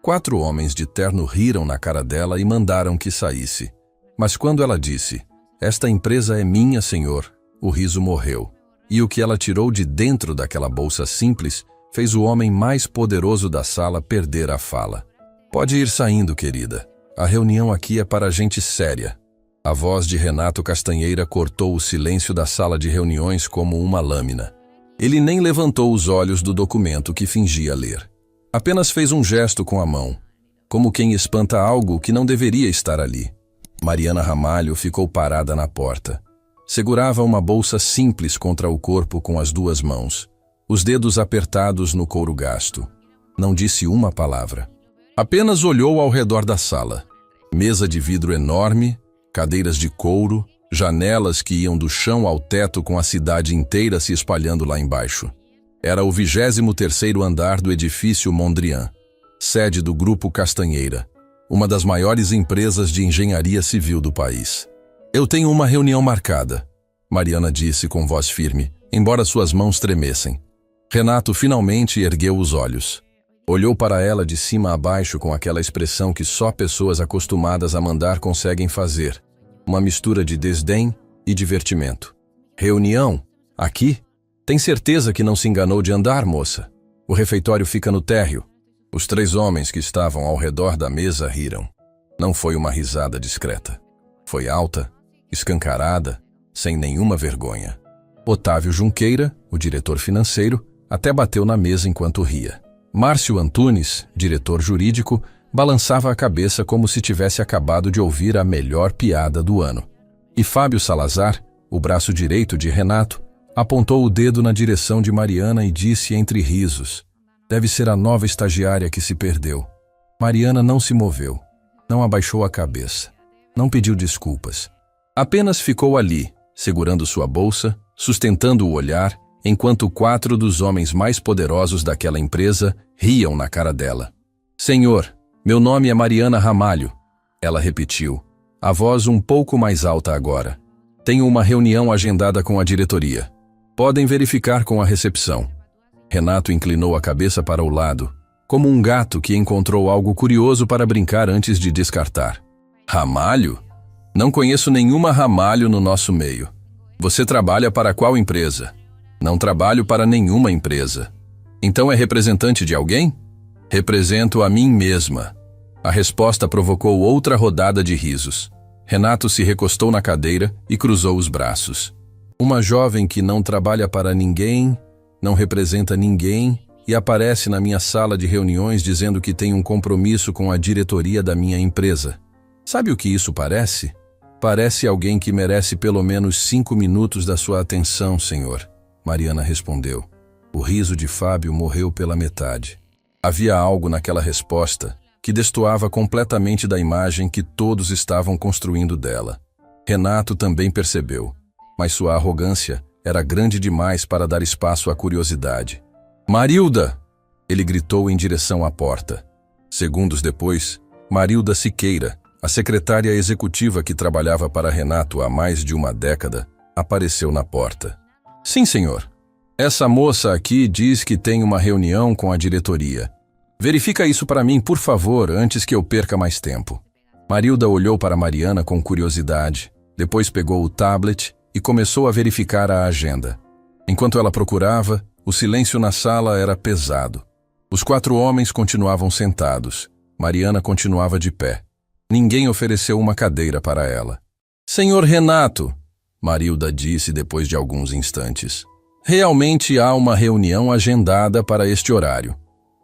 4 homens de terno riram na cara dela e mandaram que saísse. Mas quando ela disse, "Esta empresa é minha, senhor", o riso morreu. E o que ela tirou de dentro daquela bolsa simples fez o homem mais poderoso da sala perder a fala. "Pode ir saindo, querida. A reunião aqui é para gente séria." A voz de Renato Castanheira cortou o silêncio da sala de reuniões como uma lâmina. Ele nem levantou os olhos do documento que fingia ler. Apenas fez um gesto com a mão, como quem espanta algo que não deveria estar ali. Mariana Ramalho ficou parada na porta. Segurava uma bolsa simples contra o corpo com as 2 mãos, os dedos apertados no couro gasto. Não disse uma palavra. Apenas olhou ao redor da sala. Mesa de vidro enorme, cadeiras de couro, janelas que iam do chão ao teto com a cidade inteira se espalhando lá embaixo. Era o 23º andar do edifício Mondrian, sede do Grupo Castanheira, uma das maiores empresas de engenharia civil do país. "Eu tenho uma reunião marcada", Mariana disse com voz firme, embora suas mãos tremessem. Renato finalmente ergueu os olhos. Olhou para ela de cima a baixo com aquela expressão que só pessoas acostumadas a mandar conseguem fazer. Uma mistura de desdém e divertimento. "Reunião? Aqui? Tem certeza que não se enganou de andar, moça? O refeitório fica no térreo." Os 3 homens que estavam ao redor da mesa riram. Não foi uma risada discreta. Foi alta, escancarada, sem nenhuma vergonha. Otávio Junqueira, o diretor financeiro, até bateu na mesa enquanto ria. Márcio Antunes, diretor jurídico, balançava a cabeça como se tivesse acabado de ouvir a melhor piada do ano. E Fábio Salazar, o braço direito de Renato, apontou o dedo na direção de Mariana e disse entre risos, "Deve ser a nova estagiária que se perdeu." Mariana não se moveu, não abaixou a cabeça, não pediu desculpas. Apenas ficou ali, segurando sua bolsa, sustentando o olhar, enquanto 4 dos homens mais poderosos daquela empresa riam na cara dela. "Senhor, meu nome é Mariana Ramalho", ela repetiu, a voz um pouco mais alta agora. "Tenho uma reunião agendada com a diretoria. Podem verificar com a recepção." Renato inclinou a cabeça para o lado, como um gato que encontrou algo curioso para brincar antes de descartar. "Ramalho? Não conheço nenhuma Ramalho no nosso meio. Você trabalha para qual empresa?" "Não trabalho para nenhuma empresa." "Então é representante de alguém?" "Represento a mim mesma." A resposta provocou outra rodada de risos. Renato se recostou na cadeira e cruzou os braços. "Uma jovem que não trabalha para ninguém, não representa ninguém e aparece na minha sala de reuniões dizendo que tem um compromisso com a diretoria da minha empresa. Sabe o que isso parece? Parece alguém que merece pelo menos 5 minutos da sua atenção, senhor." Mariana respondeu. O riso de Fábio morreu pela metade. Havia algo naquela resposta que destoava completamente da imagem que todos estavam construindo dela. Renato também percebeu, mas sua arrogância era grande demais para dar espaço à curiosidade. "Marilda!" ele gritou em direção à porta. Segundos depois, Marilda Siqueira, a secretária executiva que trabalhava para Renato há mais de uma década, apareceu na porta. "Sim, senhor. Essa moça aqui diz que tem uma reunião com a diretoria. Verifica isso para mim, por favor, antes que eu perca mais tempo." Marilda olhou para Mariana com curiosidade, depois pegou o tablet e começou a verificar a agenda. Enquanto ela procurava, o silêncio na sala era pesado. Os 4 homens continuavam sentados. Mariana continuava de pé. Ninguém ofereceu uma cadeira para ela. "Senhor Renato", Marilda disse depois de alguns instantes, "realmente há uma reunião agendada para este horário.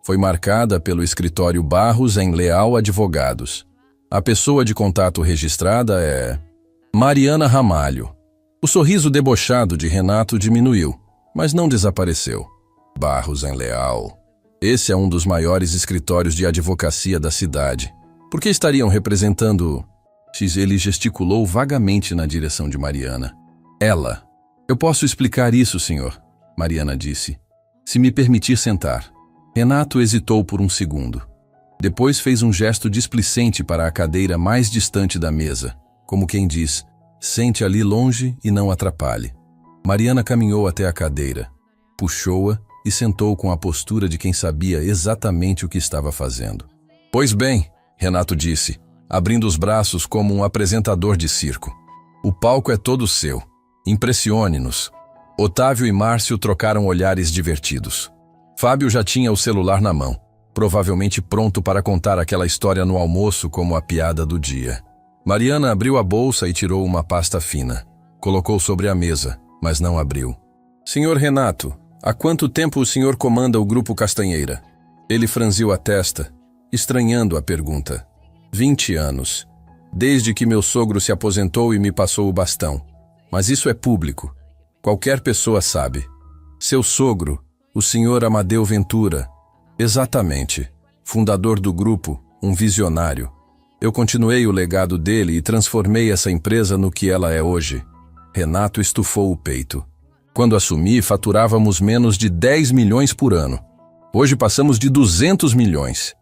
Foi marcada pelo escritório Barros em Leal Advogados. A pessoa de contato registrada é Mariana Ramalho." O sorriso debochado de Renato diminuiu, mas não desapareceu. Barros em Leal. Esse é um dos maiores escritórios de advocacia da cidade. Por que estariam representando... Ele gesticulou vagamente na direção de Mariana. "Ela. Eu posso explicar isso, senhor", Mariana disse. "Se me permitir sentar." Renato hesitou por um segundo. Depois fez um gesto displicente para a cadeira mais distante da mesa, como quem diz, "Sente ali longe e não atrapalhe." Mariana caminhou até a cadeira, puxou-a e sentou com a postura de quem sabia exatamente o que estava fazendo. Pois bem, Renato disse, abrindo os braços como um apresentador de circo. O palco é todo seu. Impressione-nos. Otávio e Márcio trocaram olhares divertidos. Fábio já tinha o celular na mão, provavelmente pronto para contar aquela história no almoço como a piada do dia. Mariana abriu a bolsa e tirou uma pasta fina. Colocou sobre a mesa, mas não abriu. Senhor Renato, há quanto tempo o senhor comanda o Grupo Castanheira? Ele franziu a testa, estranhando a pergunta. 20 anos. Desde que meu sogro se aposentou e me passou o bastão. Mas isso é público. Qualquer pessoa sabe. Seu sogro, o senhor Amadeu Ventura. Exatamente. Fundador do grupo, um visionário. Eu continuei o legado dele e transformei essa empresa no que ela é hoje. Renato estufou o peito. Quando assumi, faturávamos menos de 10 milhões por ano. Hoje passamos de 200 milhões.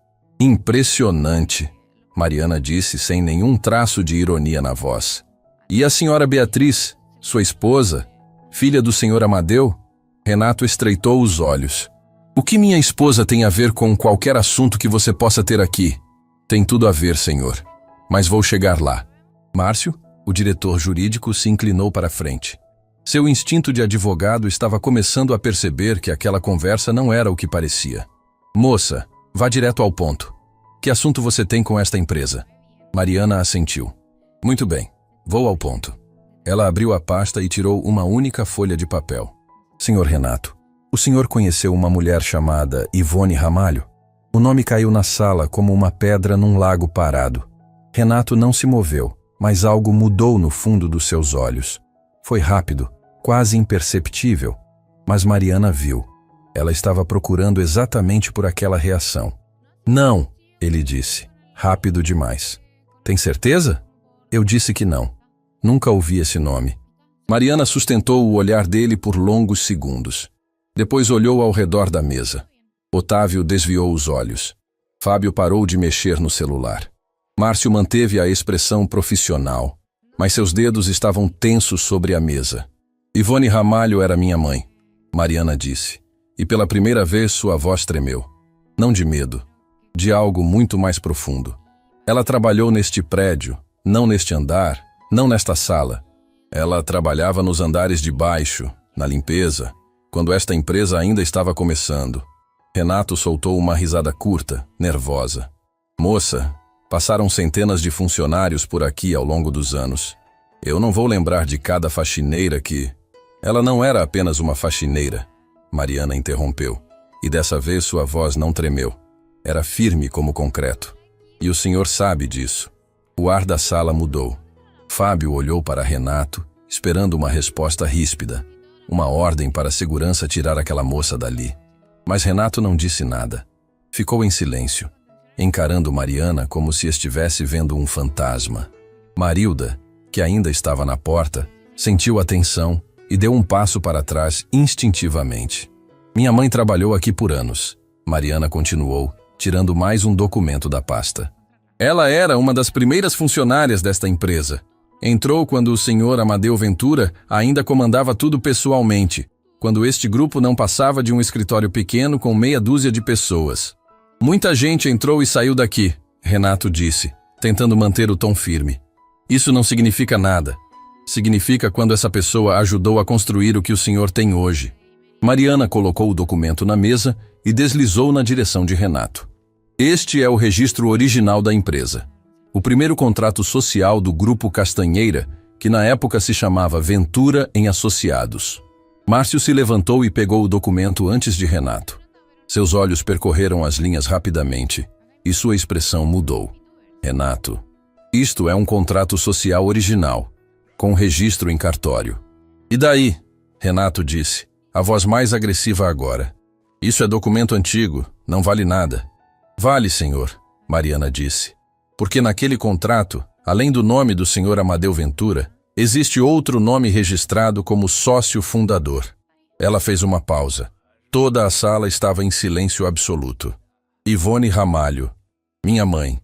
Impressionante, Mariana disse sem nenhum traço de ironia na voz. E a senhora Beatriz, sua esposa, filha do senhor Amadeu? Renato estreitou os olhos. O que minha esposa tem a ver com qualquer assunto que você possa ter aqui? Tem tudo a ver, senhor. Mas vou chegar lá. Márcio, o diretor jurídico, se inclinou para a frente. Seu instinto de advogado estava começando a perceber que aquela conversa não era o que parecia. Moça, vá direto ao ponto. Que assunto você tem com esta empresa? Mariana assentiu. Muito bem, vou ao ponto. Ela abriu a pasta e tirou uma única folha de papel. Senhor Renato, o senhor conheceu uma mulher chamada Ivone Ramalho? O nome caiu na sala como uma pedra num lago parado. Renato não se moveu, mas algo mudou no fundo dos seus olhos. Foi rápido, quase imperceptível, mas Mariana viu. Ela estava procurando exatamente por aquela reação. Não, ele disse, rápido demais. Tem certeza? Eu disse que não. Nunca ouvi esse nome. Mariana sustentou o olhar dele por longos segundos. Depois olhou ao redor da mesa. Otávio desviou os olhos. Fábio parou de mexer no celular. Márcio manteve a expressão profissional, mas seus dedos estavam tensos sobre a mesa. Ivone Ramalho era minha mãe, Mariana disse, e pela primeira vez sua voz tremeu. Não de medo, de algo muito mais profundo. Ela trabalhou neste prédio, não neste andar, não nesta sala. Ela trabalhava nos andares de baixo, na limpeza, quando esta empresa ainda estava começando. Renato soltou uma risada curta, nervosa. Moça, passaram centenas de funcionários por aqui ao longo dos anos. Eu não vou lembrar de cada faxineira que... Ela não era apenas uma faxineira, Mariana interrompeu. E dessa vez sua voz não tremeu. Era firme como concreto. E o senhor sabe disso. O ar da sala mudou. Fábio olhou para Renato, esperando uma resposta ríspida. Uma ordem para a segurança tirar aquela moça dali. Mas Renato não disse nada. Ficou em silêncio, encarando Mariana como se estivesse vendo um fantasma. Marilda, que ainda estava na porta, sentiu a tensão e deu um passo para trás instintivamente. Minha mãe trabalhou aqui por anos. Mariana continuou, tirando mais um documento da pasta. Ela era uma das primeiras funcionárias desta empresa. Entrou quando o senhor Amadeu Ventura ainda comandava tudo pessoalmente, quando este grupo não passava de um escritório pequeno com meia dúzia de pessoas. Muita gente entrou e saiu daqui, Renato disse, tentando manter o tom firme. Isso não significa nada. Significa quando essa pessoa ajudou a construir o que o senhor tem hoje. Mariana colocou o documento na mesa e deslizou na direção de Renato. Este é o registro original da empresa. O primeiro contrato social do Grupo Castanheira, que na época se chamava Ventura em Associados. Márcio se levantou e pegou o documento antes de Renato. Seus olhos percorreram as linhas rapidamente e sua expressão mudou. Renato, isto é um contrato social original, com registro em cartório. E daí? Renato disse, a voz mais agressiva agora. Isso é documento antigo, não vale nada. Vale, senhor, Mariana disse. Porque naquele contrato, além do nome do senhor Amadeu Ventura, existe outro nome registrado como sócio fundador. Ela fez uma pausa. Toda a sala estava em silêncio absoluto. Ivone Ramalho, minha mãe,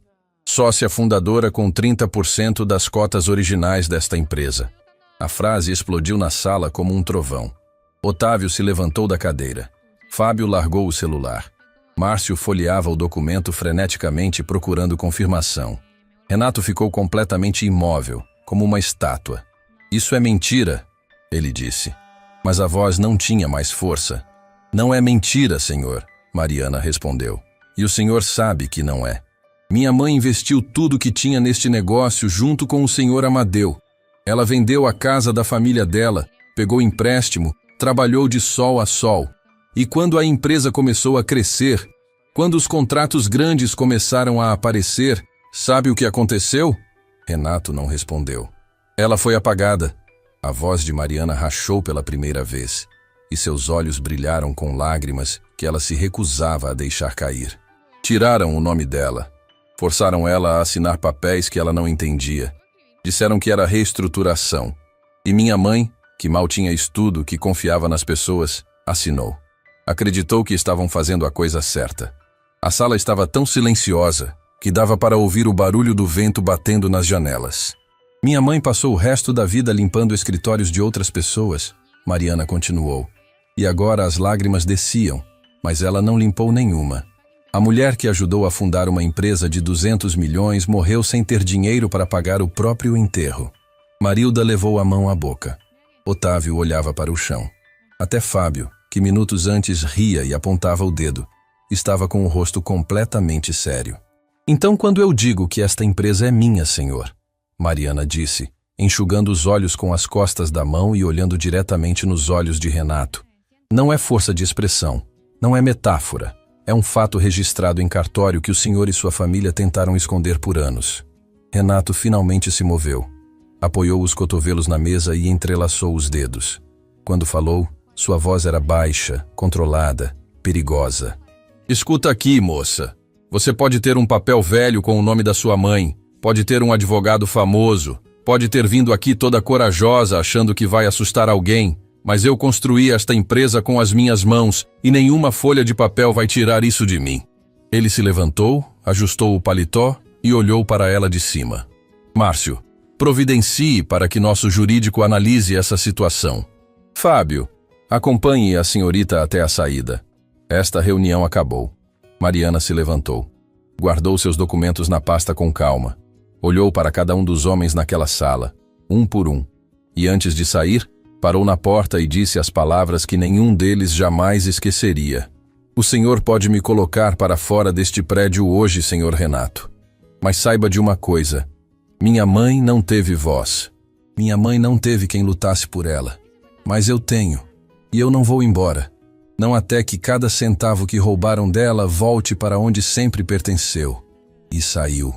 sócia fundadora com 30% das cotas originais desta empresa. A frase explodiu na sala como um trovão. Otávio se levantou da cadeira. Fábio largou o celular. Márcio folheava o documento freneticamente procurando confirmação. Renato ficou completamente imóvel, como uma estátua. Isso é mentira, ele disse. Mas a voz não tinha mais força. Não é mentira, senhor, Mariana respondeu. E o senhor sabe que não é. Minha mãe investiu tudo que tinha neste negócio junto com o senhor Amadeu. Ela vendeu a casa da família dela, pegou empréstimo, trabalhou de sol a sol. E quando a empresa começou a crescer, quando os contratos grandes começaram a aparecer, sabe o que aconteceu? Renato não respondeu. Ela foi apagada. A voz de Mariana rachou pela primeira vez, e seus olhos brilharam com lágrimas que ela se recusava a deixar cair. Tiraram o nome dela. Forçaram ela a assinar papéis que ela não entendia. Disseram que era reestruturação. E minha mãe, que mal tinha estudo, que confiava nas pessoas, assinou. Acreditou que estavam fazendo a coisa certa. A sala estava tão silenciosa que dava para ouvir o barulho do vento batendo nas janelas. Minha mãe passou o resto da vida limpando escritórios de outras pessoas, Mariana continuou. E agora as lágrimas desciam, mas ela não limpou nenhuma. A mulher que ajudou a fundar uma empresa de 200 milhões morreu sem ter dinheiro para pagar o próprio enterro. Marilda levou a mão à boca. Otávio olhava para o chão. Até Fábio, que minutos antes ria e apontava o dedo, estava com o rosto completamente sério. Então, quando eu digo que esta empresa é minha, senhor, Mariana disse, enxugando os olhos com as costas da mão e olhando diretamente nos olhos de Renato. Não é força de expressão, não é metáfora, é um fato registrado em cartório que o senhor e sua família tentaram esconder por anos. Renato finalmente se moveu. Apoiou os cotovelos na mesa e entrelaçou os dedos. Quando falou, sua voz era baixa, controlada, perigosa. Escuta aqui, moça. Você pode ter um papel velho com o nome da sua mãe, pode ter um advogado famoso, pode ter vindo aqui toda corajosa achando que vai assustar alguém, mas eu construí esta empresa com as minhas mãos e nenhuma folha de papel vai tirar isso de mim. Ele se levantou, ajustou o paletó e olhou para ela de cima. Márcio, providencie para que nosso jurídico analise essa situação. Fábio, acompanhe a senhorita até a saída. Esta reunião acabou. Mariana se levantou. Guardou seus documentos na pasta com calma. Olhou para cada um dos homens naquela sala, um por um. E antes de sair, parou na porta e disse as palavras que nenhum deles jamais esqueceria. O senhor pode me colocar para fora deste prédio hoje, senhor Renato. Mas saiba de uma coisa. Minha mãe não teve voz. Minha mãe não teve quem lutasse por ela. Mas eu tenho. E eu não vou embora. Não até que cada centavo que roubaram dela volte para onde sempre pertenceu. E saiu.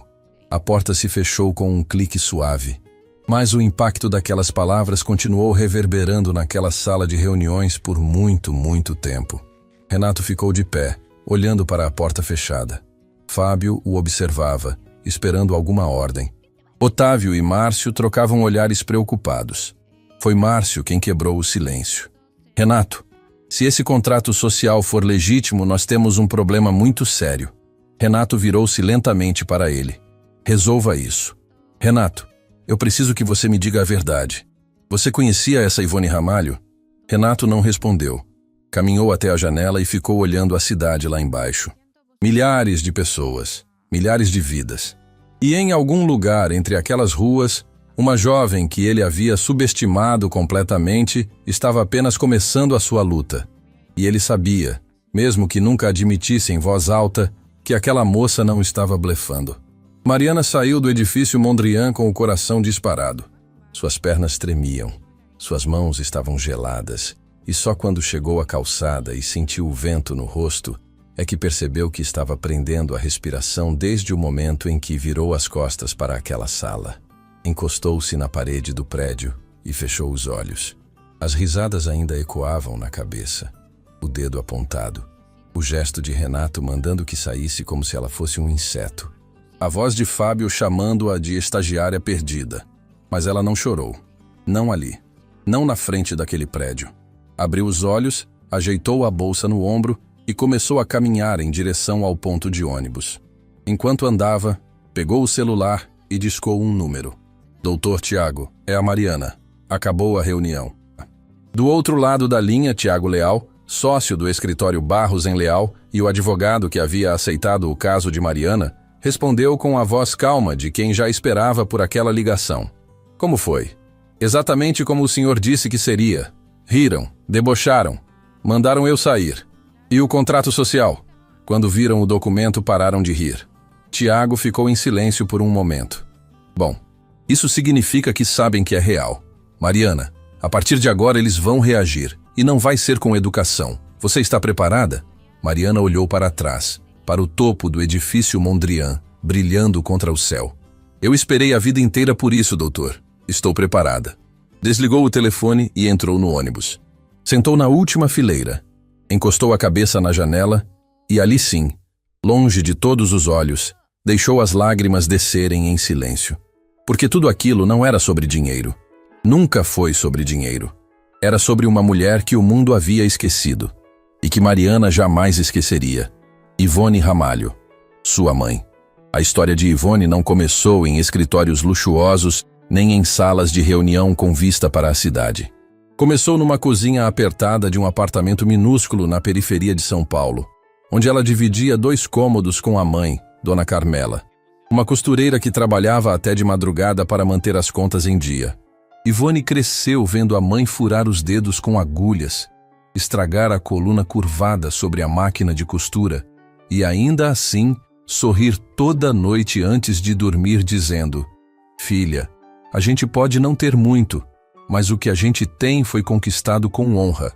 A porta se fechou com um clique suave. Mas o impacto daquelas palavras continuou reverberando naquela sala de reuniões por muito, muito tempo. Renato ficou de pé, olhando para a porta fechada. Fábio o observava, esperando alguma ordem. Otávio e Márcio trocavam olhares preocupados. Foi Márcio quem quebrou o silêncio. Renato, se esse contrato social for legítimo, nós temos um problema muito sério. Renato virou-se lentamente para ele. Resolva isso. Renato, eu preciso que você me diga a verdade. Você conhecia essa Ivone Ramalho? Renato não respondeu. Caminhou até a janela e ficou olhando a cidade lá embaixo. Milhares de pessoas, milhares de vidas. E em algum lugar entre aquelas ruas, uma jovem que ele havia subestimado completamente estava apenas começando a sua luta. E ele sabia, mesmo que nunca admitisse em voz alta, que aquela moça não estava blefando. Mariana saiu do edifício Mondrian com o coração disparado. Suas pernas tremiam, suas mãos estavam geladas, e só quando chegou à calçada e sentiu o vento no rosto, é que percebeu que estava prendendo a respiração desde o momento em que virou as costas para aquela sala. Encostou-se na parede do prédio e fechou os olhos. As risadas ainda ecoavam na cabeça. O dedo apontado. O gesto de Renato mandando que saísse como se ela fosse um inseto. A voz de Fábio chamando-a de estagiária perdida. Mas ela não chorou. Não ali. Não na frente daquele prédio. Abriu os olhos, ajeitou a bolsa no ombro e começou a caminhar em direção ao ponto de ônibus. Enquanto andava, pegou o celular e discou um número. Doutor Tiago, é a Mariana. Acabou a reunião. Do outro lado da linha, Tiago Leal, sócio do escritório Barros em Leal, E o advogado que havia aceitado o caso de Mariana respondeu com a voz calma de quem já esperava por aquela ligação. Como foi? Exatamente como o senhor disse que seria. Riram, debocharam, mandaram eu sair. E o contrato social? Quando viram o documento, pararam de rir. Tiago ficou em silêncio por um momento. Bom, isso significa que sabem que é real. Mariana, a partir de agora eles vão reagir. E não vai ser com educação. Você está preparada? Mariana olhou para trás, para o topo do edifício Mondrian, brilhando contra o céu. Eu esperei a vida inteira por isso, doutor. Estou preparada. Desligou o telefone e entrou no ônibus. Sentou na última fileira. Encostou a cabeça na janela e ali sim, longe de todos os olhos, deixou as lágrimas descerem em silêncio. Porque tudo aquilo não era sobre dinheiro. Nunca foi sobre dinheiro. Era sobre uma mulher que o mundo havia esquecido. E que Mariana jamais esqueceria. Ivone Ramalho, sua mãe. A história de Ivone não começou em escritórios luxuosos, nem em salas de reunião com vista para a cidade. Começou numa cozinha apertada de um apartamento minúsculo na periferia de São Paulo, onde ela dividia 2 cômodos com a mãe, Dona Carmela, uma costureira que trabalhava até de madrugada para manter as contas em dia. Ivone cresceu vendo a mãe furar os dedos com agulhas, estragar a coluna curvada sobre a máquina de costura e ainda assim sorrir toda noite antes de dormir dizendo: "Filha, a gente pode não ter muito, mas o que a gente tem foi conquistado com honra."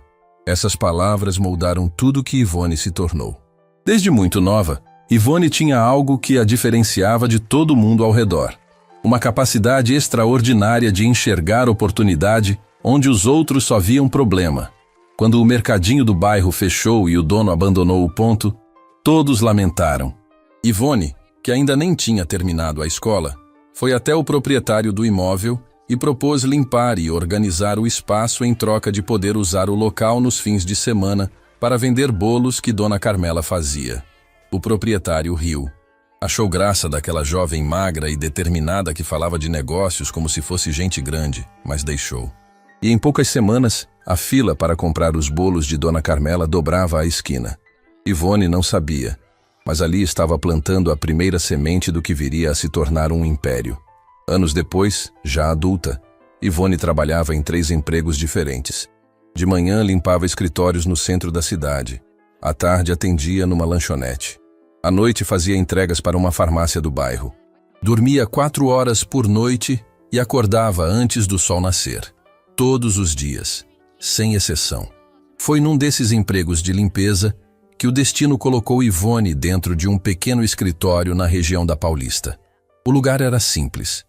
Essas palavras moldaram tudo que Ivone se tornou. Desde muito nova, Ivone tinha algo que a diferenciava de todo mundo ao redor. Uma capacidade extraordinária de enxergar oportunidade onde os outros só viam problema. Quando o mercadinho do bairro fechou e o dono abandonou o ponto, todos lamentaram. Ivone, que ainda nem tinha terminado a escola, foi até o proprietário do imóvel e propôs limpar e organizar o espaço em troca de poder usar o local nos fins de semana para vender bolos que Dona Carmela fazia. O proprietário riu. Achou graça daquela jovem magra e determinada que falava de negócios como se fosse gente grande, mas deixou. E em poucas semanas, a fila para comprar os bolos de Dona Carmela dobrava a esquina. Ivone não sabia, mas ali estava plantando a primeira semente do que viria a se tornar um império. Anos depois, já adulta, Ivone trabalhava em 3 empregos diferentes. De manhã limpava escritórios no centro da cidade. À tarde atendia numa lanchonete. À noite fazia entregas para uma farmácia do bairro. Dormia 4 horas por noite e acordava antes do sol nascer. Todos os dias, sem exceção. Foi num desses empregos de limpeza que o destino colocou Ivone dentro de um pequeno escritório na região da Paulista. O lugar era simples.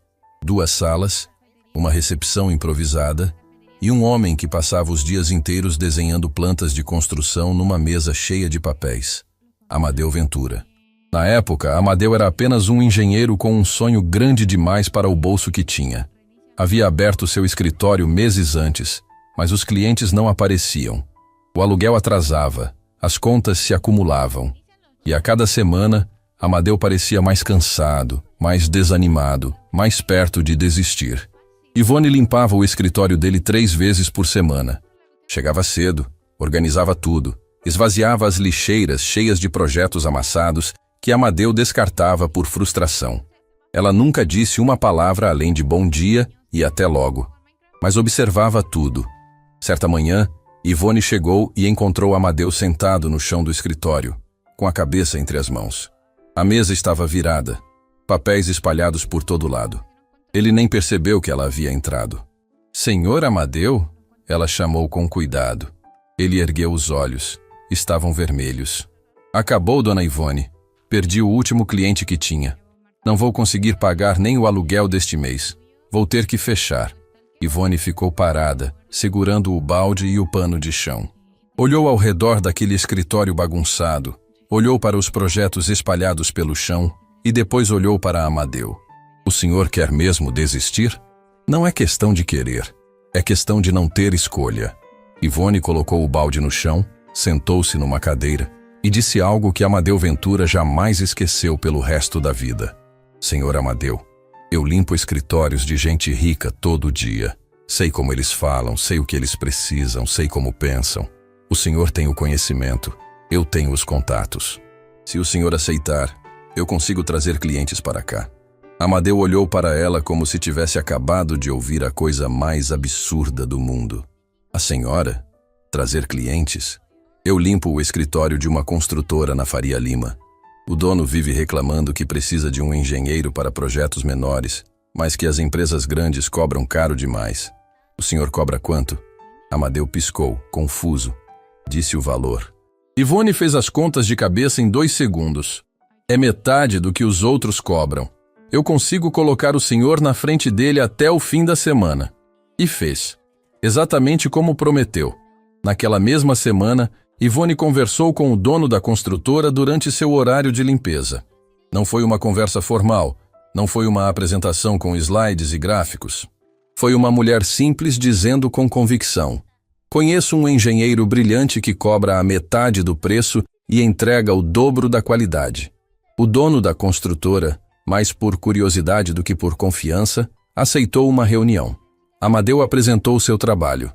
2 salas, uma recepção improvisada e um homem que passava os dias inteiros desenhando plantas de construção numa mesa cheia de papéis. Amadeu Ventura. Na época, Amadeu era apenas um engenheiro com um sonho grande demais para o bolso que tinha. Havia aberto seu escritório meses antes, mas os clientes não apareciam. O aluguel atrasava, as contas se acumulavam. E a cada semana, Amadeu parecia mais cansado, mais desanimado, mais perto de desistir. Ivone limpava o escritório dele 3 vezes por semana. Chegava cedo, organizava tudo, esvaziava as lixeiras cheias de projetos amassados que Amadeu descartava por frustração. Ela nunca disse uma palavra além de bom dia e até logo, mas observava tudo. Certa manhã, Ivone chegou e encontrou Amadeu sentado no chão do escritório, com a cabeça entre as mãos. A mesa estava virada, papéis espalhados por todo lado. Ele nem percebeu que ela havia entrado. "Senhor Amadeu?" Ela chamou com cuidado. Ele ergueu os olhos. Estavam vermelhos. "Acabou, dona Ivone. Perdi o último cliente que tinha. Não vou conseguir pagar nem o aluguel deste mês. Vou ter que fechar." Ivone ficou parada, segurando o balde e o pano de chão. Olhou ao redor daquele escritório bagunçado, olhou para os projetos espalhados pelo chão e depois olhou para Amadeu. "O senhor quer mesmo desistir? Não é questão de querer, é questão de não ter escolha." Ivone colocou o balde no chão, sentou-se numa cadeira e disse algo que Amadeu Ventura jamais esqueceu pelo resto da vida. "Senhor Amadeu, eu limpo escritórios de gente rica todo dia. Sei como eles falam, sei o que eles precisam, sei como pensam. O senhor tem o conhecimento. Eu tenho os contatos. Se o senhor aceitar, eu consigo trazer clientes para cá. Amadeu olhou para ela como se tivesse acabado de ouvir a coisa mais absurda do mundo. A senhora? Trazer clientes? Eu limpo o escritório de uma construtora na Faria Lima. O dono vive reclamando que precisa de um engenheiro para projetos menores, mas que as empresas grandes cobram caro demais. O senhor cobra quanto? Amadeu piscou, confuso. Disse o valor. Ivone fez as contas de cabeça em 2 segundos. É metade do que os outros cobram. Eu consigo colocar o senhor na frente dele até o fim da semana. E fez. Exatamente como prometeu. Naquela mesma semana, Ivone conversou com o dono da construtora durante seu horário de limpeza. Não foi uma conversa formal, não foi uma apresentação com slides e gráficos. Foi uma mulher simples dizendo com convicção: conheço um engenheiro brilhante que cobra a metade do preço e entrega o dobro da qualidade. O dono da construtora, mais por curiosidade do que por confiança, aceitou uma reunião. Amadeu apresentou seu trabalho.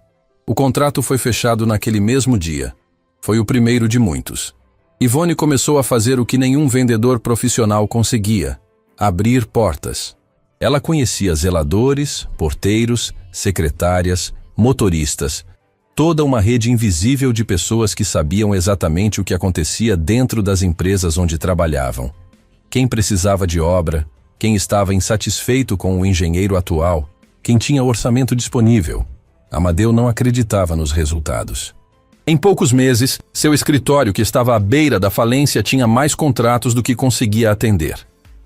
O contrato foi fechado naquele mesmo dia. Foi o primeiro de muitos. Ivone começou a fazer o que nenhum vendedor profissional conseguia: abrir portas. Ela conhecia zeladores, porteiros, secretárias, motoristas, toda uma rede invisível de pessoas que sabiam exatamente o que acontecia dentro das empresas onde trabalhavam. Quem precisava de obra, quem estava insatisfeito com o engenheiro atual, quem tinha orçamento disponível. Amadeu não acreditava nos resultados. Em poucos meses, seu escritório, que estava à beira da falência, tinha mais contratos do que conseguia atender.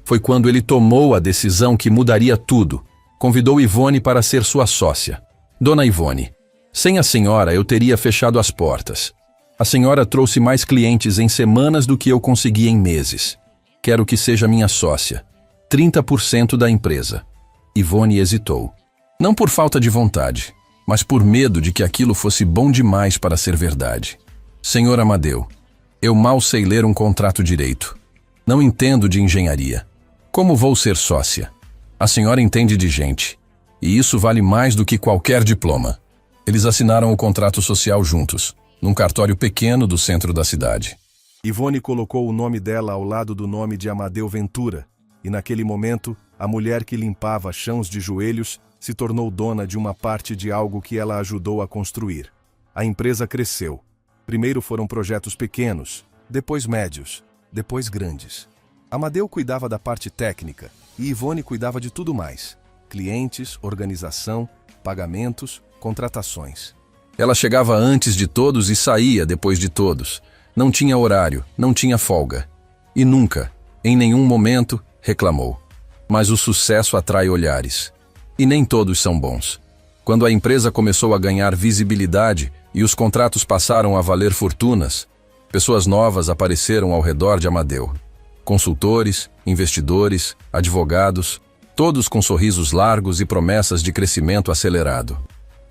Foi quando ele tomou a decisão que mudaria tudo. Convidou Ivone para ser sua sócia. Dona Ivone, sem a senhora eu teria fechado as portas. A senhora trouxe mais clientes em semanas do que eu consegui em meses. Quero que seja minha sócia. 30% da empresa. Ivone hesitou. Não por falta de vontade, mas por medo de que aquilo fosse bom demais para ser verdade. Senhor Amadeu, eu mal sei ler um contrato direito. Não entendo de engenharia. Como vou ser sócia? A senhora entende de gente. E isso vale mais do que qualquer diploma. Eles assinaram o contrato social juntos, num cartório pequeno do centro da cidade. Ivone colocou o nome dela ao lado do nome de Amadeu Ventura, e naquele momento, a mulher que limpava chãos de joelhos se tornou dona de uma parte de algo que ela ajudou a construir. A empresa cresceu. Primeiro foram projetos pequenos, depois médios, depois grandes. Amadeu cuidava da parte técnica e Ivone cuidava de tudo mais: clientes, organização, pagamentos, contratações. Ela chegava antes de todos e saía depois de todos. Não tinha horário, não tinha folga. E nunca, em nenhum momento, reclamou. Mas o sucesso atrai olhares. E nem todos são bons. Quando a empresa começou a ganhar visibilidade e os contratos passaram a valer fortunas, pessoas novas apareceram ao redor de Amadeu. Consultores, investidores, advogados, todos com sorrisos largos e promessas de crescimento acelerado.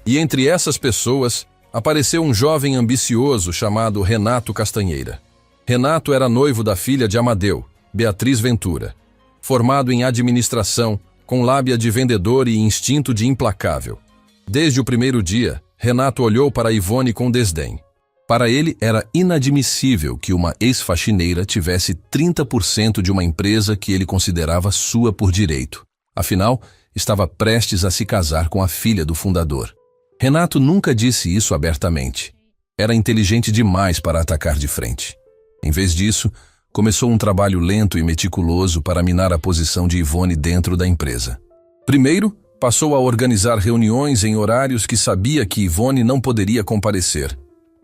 E entre essas pessoas, apareceu um jovem ambicioso chamado Renato Castanheira. Renato era noivo da filha de Amadeu, Beatriz Ventura. Formado em administração, com lábia de vendedor e instinto de implacável. Desde o primeiro dia, Renato olhou para Ivone com desdém. Para ele, era inadmissível que uma ex-faxineira tivesse 30% de uma empresa que ele considerava sua por direito. Afinal, estava prestes a se casar com a filha do fundador. Renato nunca disse isso abertamente. Era inteligente demais para atacar de frente. Em vez disso, começou um trabalho lento e meticuloso para minar a posição de Ivone dentro da empresa. Primeiro, passou a organizar reuniões em horários que sabia que Ivone não poderia comparecer.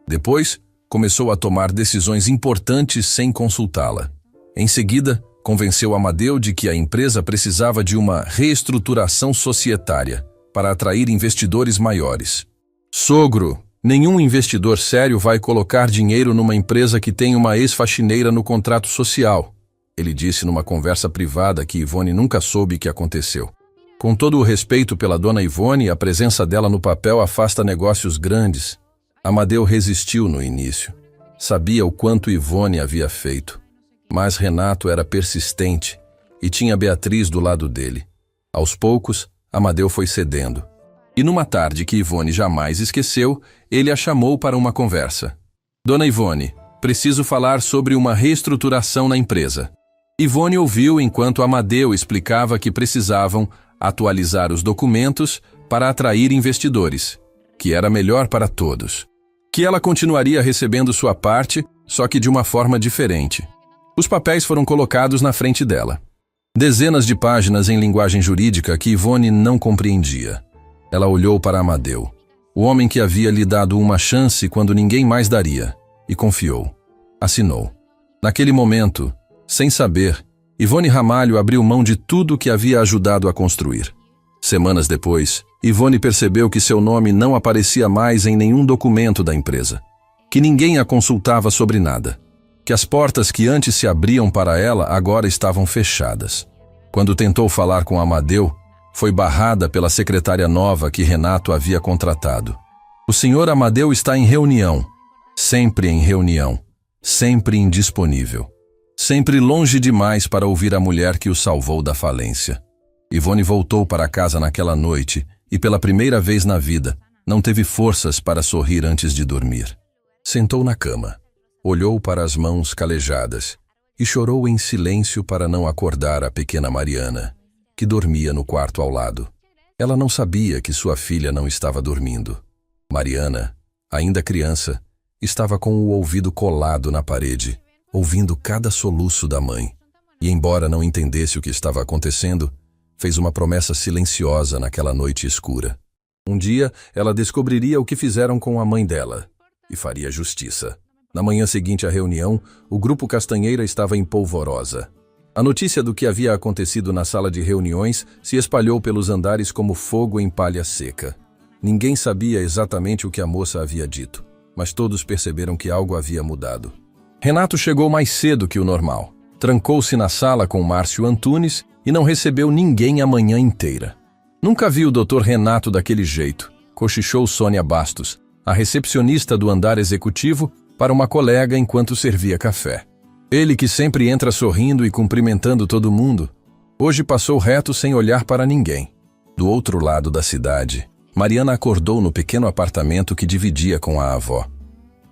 Depois, começou a tomar decisões importantes sem consultá-la. Em seguida, convenceu Amadeu de que a empresa precisava de uma reestruturação societária para atrair investidores maiores. Sogro, nenhum investidor sério vai colocar dinheiro numa empresa que tem uma ex-faxineira no contrato social, ele disse numa conversa privada que Ivone nunca soube que aconteceu. Com todo o respeito pela dona Ivone, a presença dela no papel afasta negócios grandes. Amadeu resistiu no início. Sabia o quanto Ivone havia feito. Mas Renato era persistente e tinha Beatriz do lado dele. Aos poucos, Amadeu foi cedendo. E numa tarde que Ivone jamais esqueceu, ele a chamou para uma conversa. Dona Ivone, Preciso falar sobre uma reestruturação na empresa. Ivone ouviu enquanto Amadeu explicava que precisavam atualizar os documentos para atrair investidores, que era melhor para todos. Que ela continuaria recebendo sua parte, só que de uma forma diferente. Os papéis foram colocados na frente dela. Dezenas de páginas em linguagem jurídica que Ivone não compreendia. Ela olhou para Amadeu, o homem que havia lhe dado uma chance quando ninguém mais daria, e confiou. Assinou. Naquele momento, sem saber, Ivone Ramalho abriu mão de tudo que havia ajudado a construir. Semanas depois, Ivone percebeu que seu nome não aparecia mais em nenhum documento da empresa, que ninguém a consultava sobre nada, que as portas que antes se abriam para ela agora estavam fechadas. Quando tentou falar com Amadeu, foi barrada pela secretária nova que Renato havia contratado. O senhor Amadeu está em reunião, sempre indisponível, sempre longe demais para ouvir a mulher que o salvou da falência. Ivone voltou para casa naquela noite e, pela primeira vez na vida, não teve forças para sorrir antes de dormir. Sentou na cama, olhou para as mãos calejadas e chorou em silêncio para não acordar a pequena Mariana, que dormia no quarto ao lado. Ela não sabia que sua filha não estava dormindo. Mariana, ainda criança, estava com o ouvido colado na parede, ouvindo cada soluço da mãe. E, embora não entendesse o que estava acontecendo, fez uma promessa silenciosa naquela noite escura. Um dia, ela descobriria o que fizeram com a mãe dela e faria justiça. Na manhã seguinte à reunião, o grupo Castanheira estava em polvorosa. A notícia do que havia acontecido na sala de reuniões se espalhou pelos andares como fogo em palha seca. Ninguém sabia exatamente o que a moça havia dito, mas todos perceberam que algo havia mudado. Renato chegou mais cedo que o normal. Trancou-se na sala com Márcio Antunes e não recebeu ninguém a manhã inteira. Nunca vi o Dr. Renato daquele jeito, cochichou Sônia Bastos, a recepcionista do andar executivo, para uma colega enquanto servia café. Ele, que sempre entra sorrindo e cumprimentando todo mundo, hoje passou reto sem olhar para ninguém. Do outro lado da cidade, Mariana acordou no pequeno apartamento que dividia com a avó.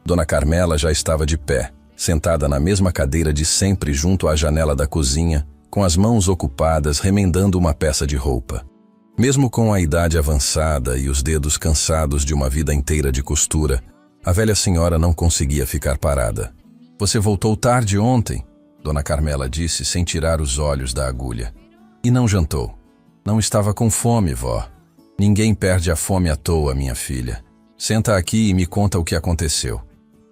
Dona Carmela já estava de pé, sentada na mesma cadeira de sempre junto à janela da cozinha, com as mãos ocupadas remendando uma peça de roupa. Mesmo com a idade avançada e os dedos cansados de uma vida inteira de costura, a velha senhora não conseguia ficar parada. Você voltou tarde ontem, Dona Carmela disse sem tirar os olhos da agulha. E não jantou. Não estava com fome, vó. Ninguém perde a fome à toa, minha filha. Senta aqui e me conta o que aconteceu.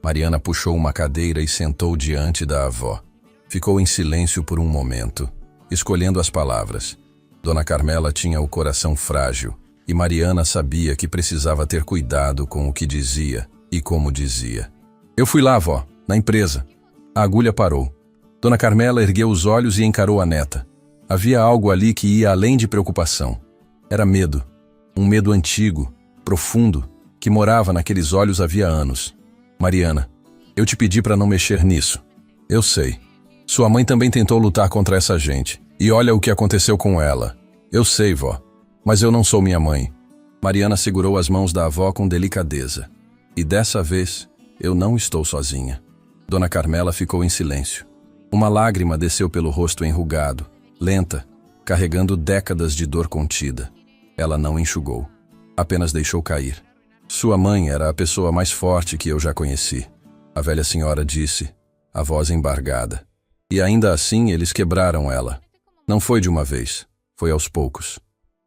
Mariana puxou uma cadeira e sentou diante da avó. Ficou em silêncio por um momento, escolhendo as palavras. Dona Carmela tinha o coração frágil e Mariana sabia que precisava ter cuidado com o que dizia e como dizia. Eu fui lá, vó, na empresa. A agulha parou. Dona Carmela ergueu os olhos e encarou a neta. Havia algo ali que ia além de preocupação. Era medo. Um medo antigo, profundo, que morava naqueles olhos havia anos. Mariana, eu te pedi para não mexer nisso. Eu sei. Sua mãe também tentou lutar contra essa gente. E olha o que aconteceu com ela. Eu sei, vó. Mas eu não sou minha mãe. Mariana segurou as mãos da avó com delicadeza. E dessa vez, eu não estou sozinha. Dona Carmela ficou em silêncio. Uma lágrima desceu pelo rosto enrugado, lenta, carregando décadas de dor contida. Ela não enxugou. Apenas deixou cair. Sua mãe era a pessoa mais forte que eu já conheci. A velha senhora disse, a voz embargada. E ainda assim eles quebraram ela. Não foi de uma vez, foi aos poucos.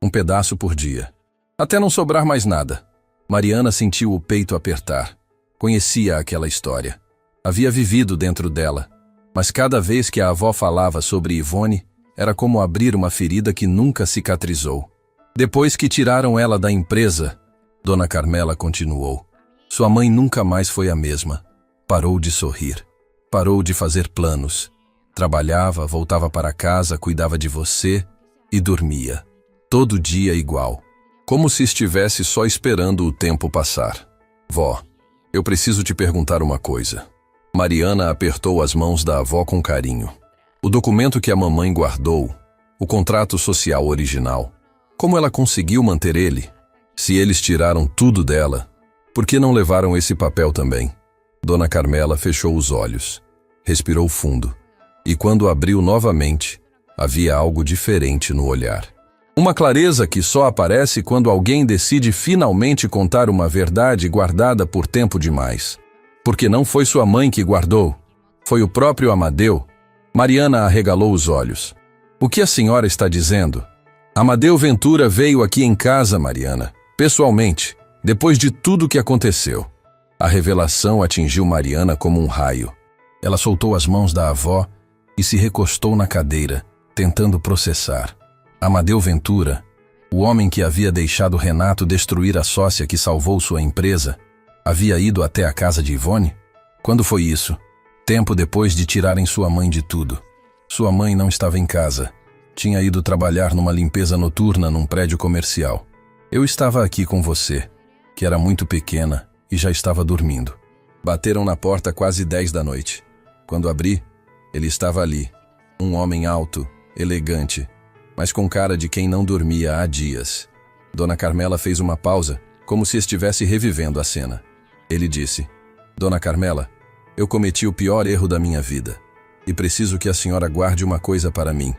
Um pedaço por dia. Até não sobrar mais nada. Mariana sentiu o peito apertar. Conhecia aquela história. Havia vivido dentro dela. Mas cada vez que a avó falava sobre Ivone, era como abrir uma ferida que nunca cicatrizou. Depois que tiraram ela da empresa, Dona Carmela continuou. Sua mãe nunca mais foi a mesma. Parou de sorrir. Parou de fazer planos. Trabalhava, voltava para casa, cuidava de você e dormia. Todo dia igual. Como se estivesse só esperando o tempo passar. Vó, eu preciso te perguntar uma coisa. Mariana apertou as mãos da avó com carinho. O documento que a mamãe guardou, o contrato social original, como ela conseguiu manter ele? Se eles tiraram tudo dela, por que não levaram esse papel também? Dona Carmela fechou os olhos, respirou fundo, e quando abriu novamente, havia algo diferente no olhar. Uma clareza que só aparece quando alguém decide finalmente contar uma verdade guardada por tempo demais. Porque não foi sua mãe que guardou, foi o próprio Amadeu. Mariana arregalou os olhos. O que a senhora está dizendo? Amadeu Ventura veio aqui em casa, Mariana, pessoalmente, depois de tudo que aconteceu. A revelação atingiu Mariana como um raio. Ela soltou as mãos da avó e se recostou na cadeira, tentando processar. Amadeu Ventura, o homem que havia deixado Renato destruir a sócia que salvou sua empresa, havia ido até a casa de Ivone? Quando foi isso? Tempo depois de tirarem sua mãe de tudo. Sua mãe não estava em casa. Tinha ido trabalhar numa limpeza noturna num prédio comercial. Eu estava aqui com você, que era muito pequena e já estava dormindo. Bateram na porta quase 10 da noite. Quando abri, ele estava ali. Um homem alto, elegante, mas com cara de quem não dormia há dias. Dona Carmela fez uma pausa, como se estivesse revivendo a cena. Ele disse: Dona Carmela, eu cometi o pior erro da minha vida. E preciso que a senhora guarde uma coisa para mim,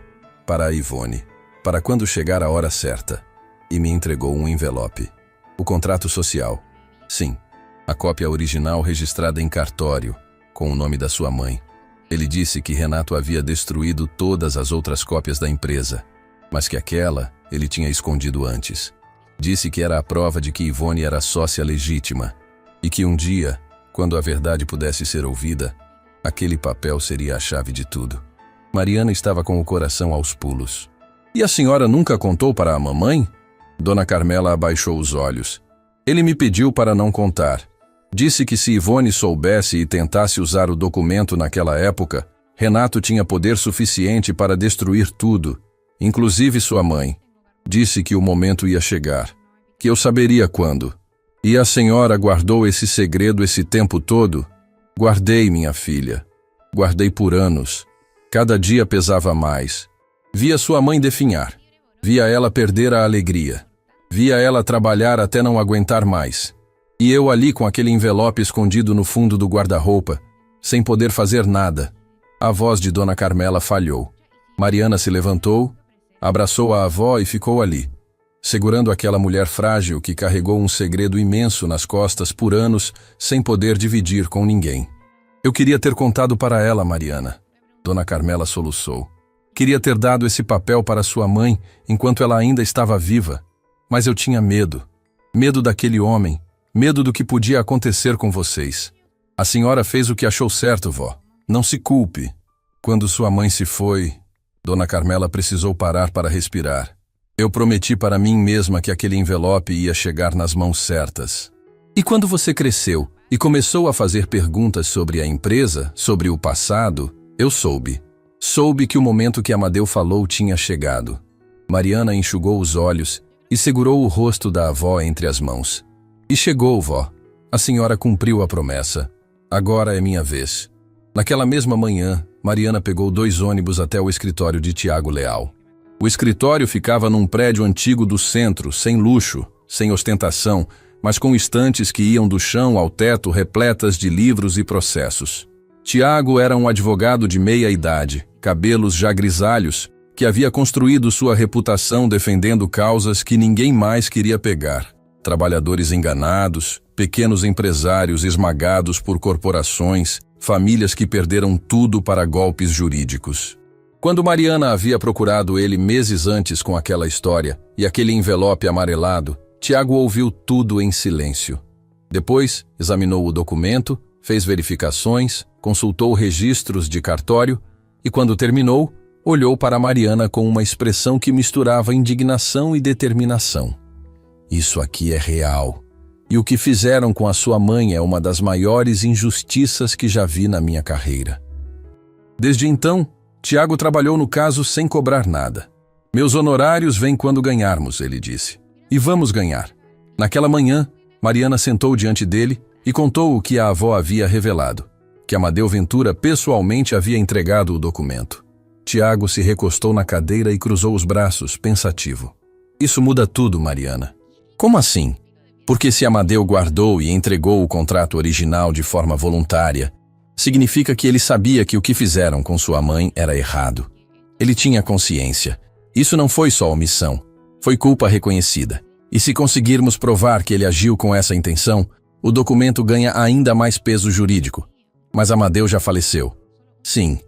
para a Ivone, para quando chegar a hora certa. E me entregou um envelope. O contrato social. Sim, a cópia original registrada em cartório, com o nome da sua mãe. Ele disse que Renato havia destruído todas as outras cópias da empresa, mas que aquela ele tinha escondido antes. Disse que era a prova de que Ivone era sócia legítima e que um dia, quando a verdade pudesse ser ouvida, aquele papel seria a chave de tudo. Mariana estava com o coração aos pulos. E a senhora nunca contou para a mamãe? Dona Carmela abaixou os olhos. Ele me pediu para não contar. Disse que se Ivone soubesse e tentasse usar o documento naquela época, Renato tinha poder suficiente para destruir tudo, inclusive sua mãe. Disse que o momento ia chegar, que eu saberia quando. E a senhora guardou esse segredo esse tempo todo? Guardei, minha filha. Guardei por anos. Cada dia pesava mais. Via sua mãe definhar. Via ela perder a alegria. Via ela trabalhar até não aguentar mais. E eu ali com aquele envelope escondido no fundo do guarda-roupa, sem poder fazer nada. A voz de Dona Carmela falhou. Mariana se levantou, abraçou a avó e ficou ali, segurando aquela mulher frágil que carregou um segredo imenso nas costas por anos sem poder dividir com ninguém. Eu queria ter contado para ela, Mariana. Dona Carmela soluçou. Queria ter dado esse papel para sua mãe enquanto ela ainda estava viva, mas eu tinha medo. Medo daquele homem, medo do que podia acontecer com vocês. A senhora fez o que achou certo, vó. Não se culpe. Quando sua mãe se foi, Dona Carmela precisou parar para respirar. Eu prometi para mim mesma que aquele envelope ia chegar nas mãos certas. E quando você cresceu e começou a fazer perguntas sobre a empresa, sobre o passado, eu soube. Soube que o momento que Amadeu falou tinha chegado. Mariana enxugou os olhos e segurou o rosto da avó entre as mãos. E chegou, vó. A senhora cumpriu a promessa. Agora é minha vez. Naquela mesma manhã, Mariana pegou 2 ônibus até o escritório de Tiago Leal. O escritório ficava num prédio antigo do centro, sem luxo, sem ostentação, mas com estantes que iam do chão ao teto repletas de livros e processos. Tiago era um advogado de meia-idade, cabelos já grisalhos, que havia construído sua reputação defendendo causas que ninguém mais queria pegar. Trabalhadores enganados, pequenos empresários esmagados por corporações, famílias que perderam tudo para golpes jurídicos. Quando Mariana havia procurado ele meses antes com aquela história e aquele envelope amarelado, Tiago ouviu tudo em silêncio. Depois, examinou o documento, fez verificações, consultou registros de cartório e, quando terminou, olhou para Mariana com uma expressão que misturava indignação e determinação. Isso aqui é real. E o que fizeram com a sua mãe é uma das maiores injustiças que já vi na minha carreira. Desde então, Tiago trabalhou no caso sem cobrar nada. Meus honorários vêm quando ganharmos, ele disse. E vamos ganhar. Naquela manhã, Mariana sentou diante dele e contou o que a avó havia revelado, que Amadeu Ventura pessoalmente havia entregado o documento. Tiago se recostou na cadeira e cruzou os braços, pensativo. Isso muda tudo, Mariana. Como assim? Porque se Amadeu guardou e entregou o contrato original de forma voluntária, significa que ele sabia que o que fizeram com sua mãe era errado. Ele tinha consciência. Isso não foi só omissão, foi culpa reconhecida. E se conseguirmos provar que ele agiu com essa intenção, o documento ganha ainda mais peso jurídico. Mas Amadeu já faleceu. Sim,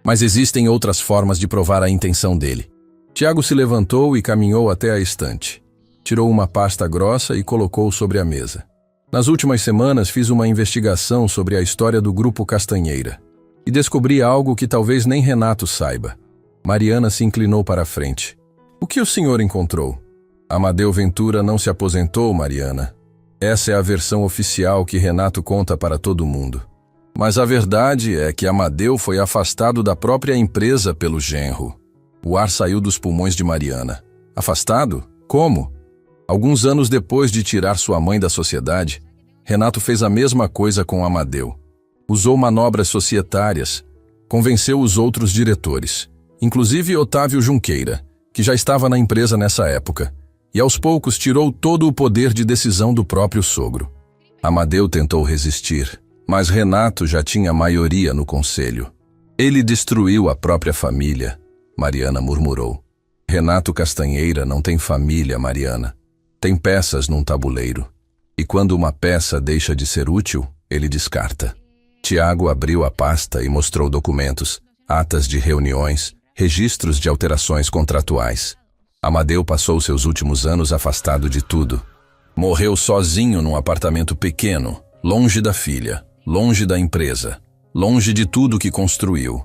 mas existem outras formas de provar a intenção dele. Tiago se levantou e caminhou até a estante. Tirou uma pasta grossa e colocou sobre a mesa. Nas últimas semanas fiz uma investigação sobre a história do Grupo Castanheira e descobri algo que talvez nem Renato saiba. Mariana se inclinou para a frente. O que o senhor encontrou? Amadeu Ventura não se aposentou, Mariana. Essa é a versão oficial que Renato conta para todo mundo. Mas a verdade é que Amadeu foi afastado da própria empresa pelo genro. O ar saiu dos pulmões de Mariana. Afastado? Como? Alguns anos depois de tirar sua mãe da sociedade, Renato fez a mesma coisa com Amadeu. Usou manobras societárias, convenceu os outros diretores, inclusive Otávio Junqueira, que já estava na empresa nessa época, e aos poucos tirou todo o poder de decisão do próprio sogro. Amadeu tentou resistir, mas Renato já tinha maioria no conselho. Ele destruiu a própria família, Mariana murmurou. Renato Castanheira não tem família, Mariana. Tem peças num tabuleiro. E quando uma peça deixa de ser útil, ele descarta. Tiago abriu a pasta e mostrou documentos, atas de reuniões, registros de alterações contratuais. Amadeu passou seus últimos anos afastado de tudo. Morreu sozinho num apartamento pequeno, longe da filha, longe da empresa, longe de tudo que construiu.